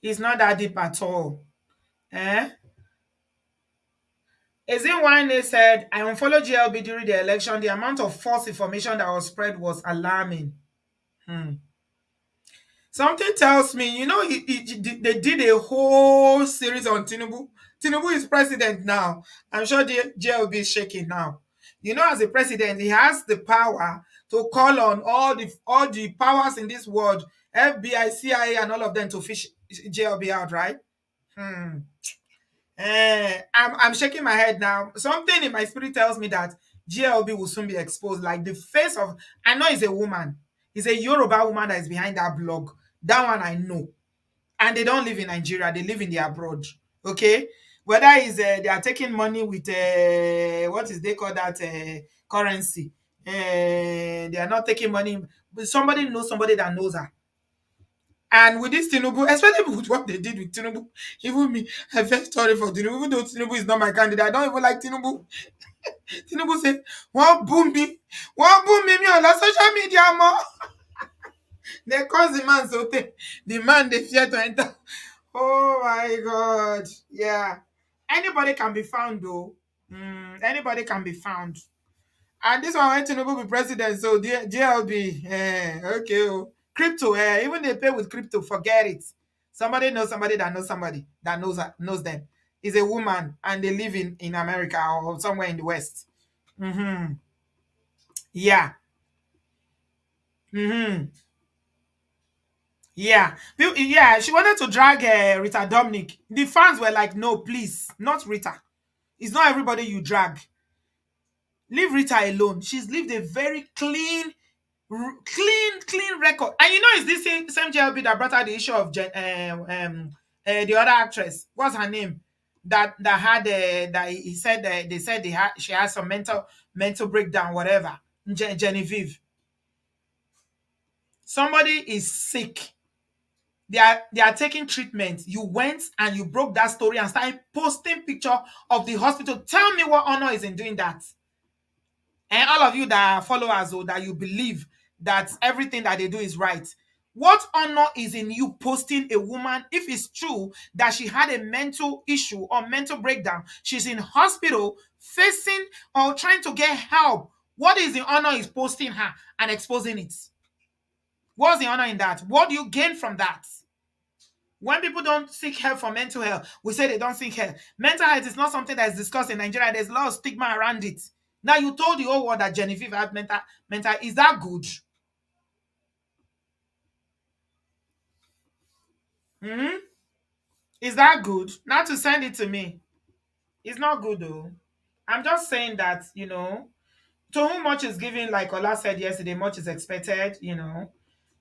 it's not that deep at all. Eh? Is it why they said, I unfollowed GLB during the election? The amount of false information that was spread was alarming. Hmm. Something tells me, they did a whole series on Tinubu. Tinubu is president now. I'm sure the JLB is shaking now. As a president, he has the power to call on all the powers in this world, FBI, CIA, and all of them, to fish JLB out, right? Hmm. I'm shaking my head now. Something in my spirit tells me that GLB will soon be exposed. Like the face of, I know it's a woman. It's a Yoruba woman that is behind that blog. That one I know. And they don't live in Nigeria. They live in the abroad. Okay? Whether it's they are taking money with what is they call that currency. They are not taking money. But somebody knows somebody that knows her. And with this Tinubu, especially with what they did with Tinubu, even me, I felt sorry for Tinubu. Even though Tinubu is not my candidate, I don't even like Tinubu. Tinubu said, one boom me on the social media more. They cause the man so the man they fear to enter. Oh my God. Yeah. Anybody can be found though. Anybody can be found. And this one went to Tinubu be president, so JLB, okay. Oh. Crypto, even they pay with crypto, forget it. Somebody that knows them. Is a woman and they live in America or somewhere in the West. Mm-hmm. Yeah. Mm-hmm. Yeah. Yeah, she wanted to drag Rita Dominic. The fans were like, no, please, not Rita. It's not everybody you drag. Leave Rita alone. She's lived a very clean record. And you know, it's this same JLB that brought out the issue of the other actress. What's her name? That had that he said they said she has some mental breakdown, whatever. Genevieve. Somebody is sick. They are taking treatment. You went and you broke that story and started posting picture of the hospital. Tell me what honor is in doing that. And all of you that are followers or that you believe that everything that they do is right. What honor is in you posting a woman if it's true that she had a mental issue or mental breakdown? She's in hospital facing or trying to get help. What is the honor is posting her and exposing it? What's the honor in that? What do you gain from that? When people don't seek help for mental health, we say they don't seek help. Mental health is not something that is discussed in Nigeria. There's a lot of stigma around it. Now you told the whole world that Genevieve had mental. Is that good? Hmm? Is that good? Not to send it to me. It's not good though. I'm just saying that, to whom much is given, like Ola said yesterday, much is expected.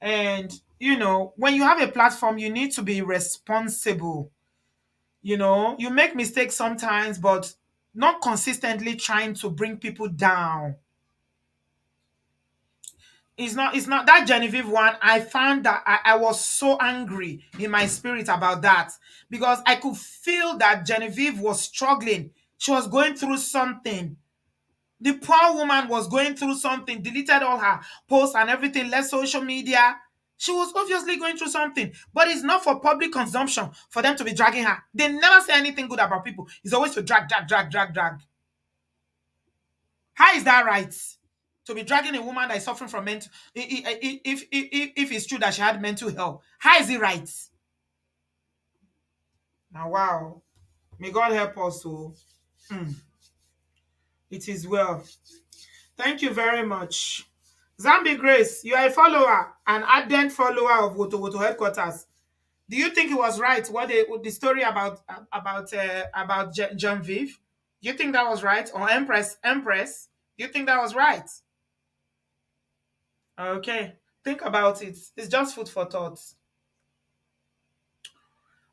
And, when you have a platform, you need to be responsible. You make mistakes sometimes, but not consistently trying to bring people down. It's not that Genevieve one. I found that I was so angry in my spirit about that because I could feel that Genevieve was struggling. She was going through something. The poor woman was going through something, deleted all her posts and everything, left social media. She was obviously going through something, but it's not for public consumption for them to be dragging her. They never say anything good about people. It's always to drag, drag, drag, drag, drag. How is that right? To be dragging a woman that is suffering from mental, if it's true that she had mental health, how is it right? Now, wow. May God help us. So, it is well. Thank you very much. Zambi Grace, you are a follower, an ardent follower of Woto Woto headquarters. Do you think it was right what the story about John Vive? Do you think that was right? Or Empress? Do you think that was right? Okay, think about it. It's just food for thought.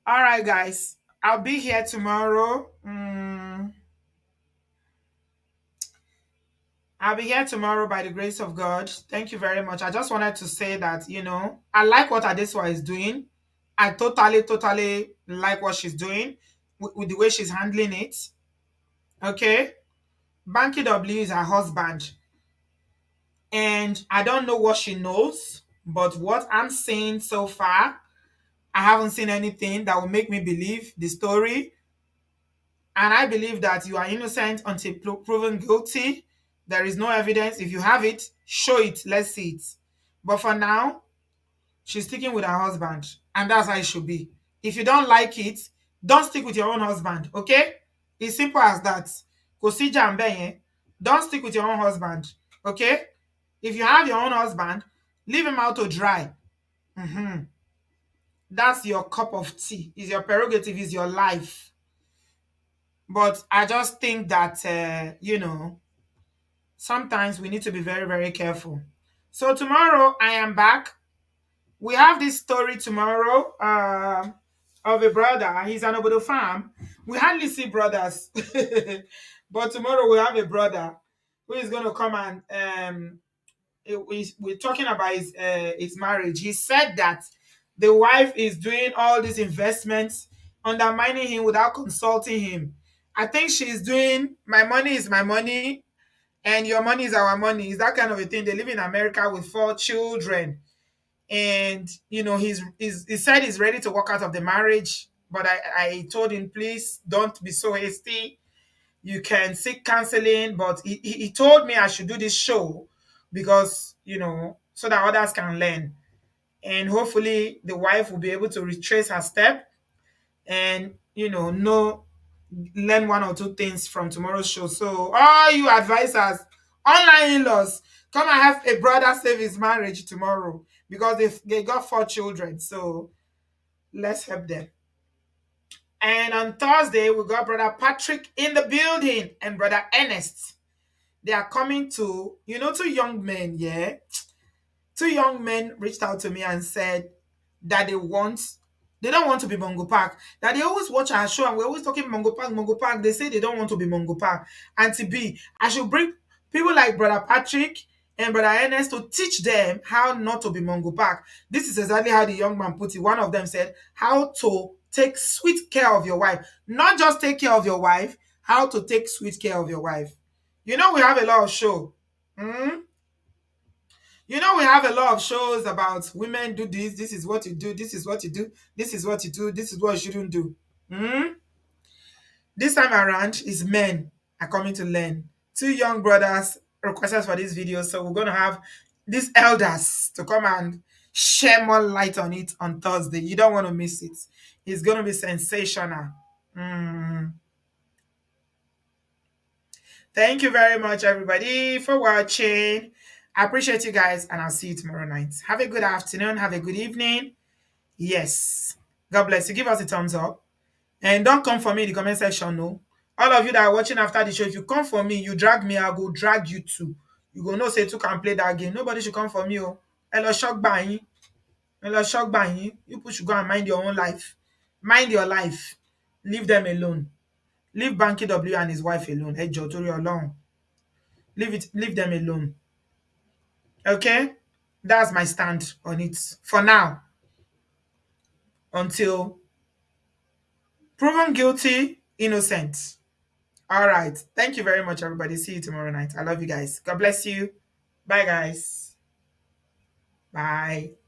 All right, guys. I'll be here tomorrow. I'll be here tomorrow by the grace of God. Thank you very much. I just wanted to say that, I like what Adesuwa is doing. I totally like what she's doing with the way she's handling it. Okay? Banky W is her husband. And I don't know what she knows, but what I'm seeing so far, I haven't seen anything that will make me believe the story. And I believe that you are innocent until proven guilty. There is no evidence. If you have it, show it. Let's see it. But for now, she's sticking with her husband. And that's how it should be. If you don't like it, don't stick with your own husband. Okay? It's simple as that. Kosija and Benye, don't stick with your own husband. Okay? If you have your own husband, leave him out to dry. That's your cup of tea. Is your prerogative, is your life. But I just think that, sometimes we need to be very, very careful. So tomorrow I am back. We have this story tomorrow of a brother. He's an Obodo farm. We hardly see brothers. But tomorrow we have a brother who is going to come and we're talking about his marriage. He said that The wife is doing all these investments, undermining him without consulting him. I think she's doing my money is my money and your money is our money. Is that kind of a thing. They live in America with 4 children. And he said he's ready to walk out of the marriage. But I told him, please don't be so hasty. You can seek counseling, but he told me I should do this show because, so that others can learn. And hopefully the wife will be able to retrace her step and, know learn 1 or 2 things from tomorrow's show. So all you advisors, online in-laws, come and have a brother save his marriage tomorrow because they got 4 children. So let's help them. And on Thursday, we got Brother Patrick in the building and Brother Ernest. They are coming to, 2 young men, yeah? 2 young men reached out to me and said that they don't want to be Mongo Park. That they always watch our show and we're always talking Mongo Park, Mongo Park. They say they don't want to be Mongo Park. And to be, I should bring people like Brother Patrick and Brother Ernest to teach them how not to be Mongo Park. This is exactly how the young man put it. One of them said, how to take sweet care of your wife. Not just take care of your wife, how to take sweet care of your wife. We have a lot of show. We have a lot of shows about women do this is what you do, this is what you do, this is what you do, this is what you shouldn't do. This time around is men are coming to learn. 2 young brothers requested for this video, so we're going to have these elders to come and share more light on it on Thursday. You don't want to miss it. It's going to be sensational. Thank you very much, everybody, for watching. I appreciate you guys, and I'll see you tomorrow night. Have a good afternoon. Have a good evening. Yes. God bless you. Give us a thumbs up. And don't come for me in the comment section, no. All of you that are watching after the show, if you come for me, you drag me, I'll go drag you too. You go no say two can play that game. Nobody should come for me. Oh. Hello, shock buying. Hello, shock buying. You people should go and mind your own life. Mind your life. Leave them alone. Leave Banky W and his wife alone. Hey, Jotori alone. Leave them alone. Okay? That's my stand on it for now. Until proven guilty, innocent. All right. Thank you very much, everybody. See you tomorrow night. I love you guys. God bless you. Bye, guys. Bye.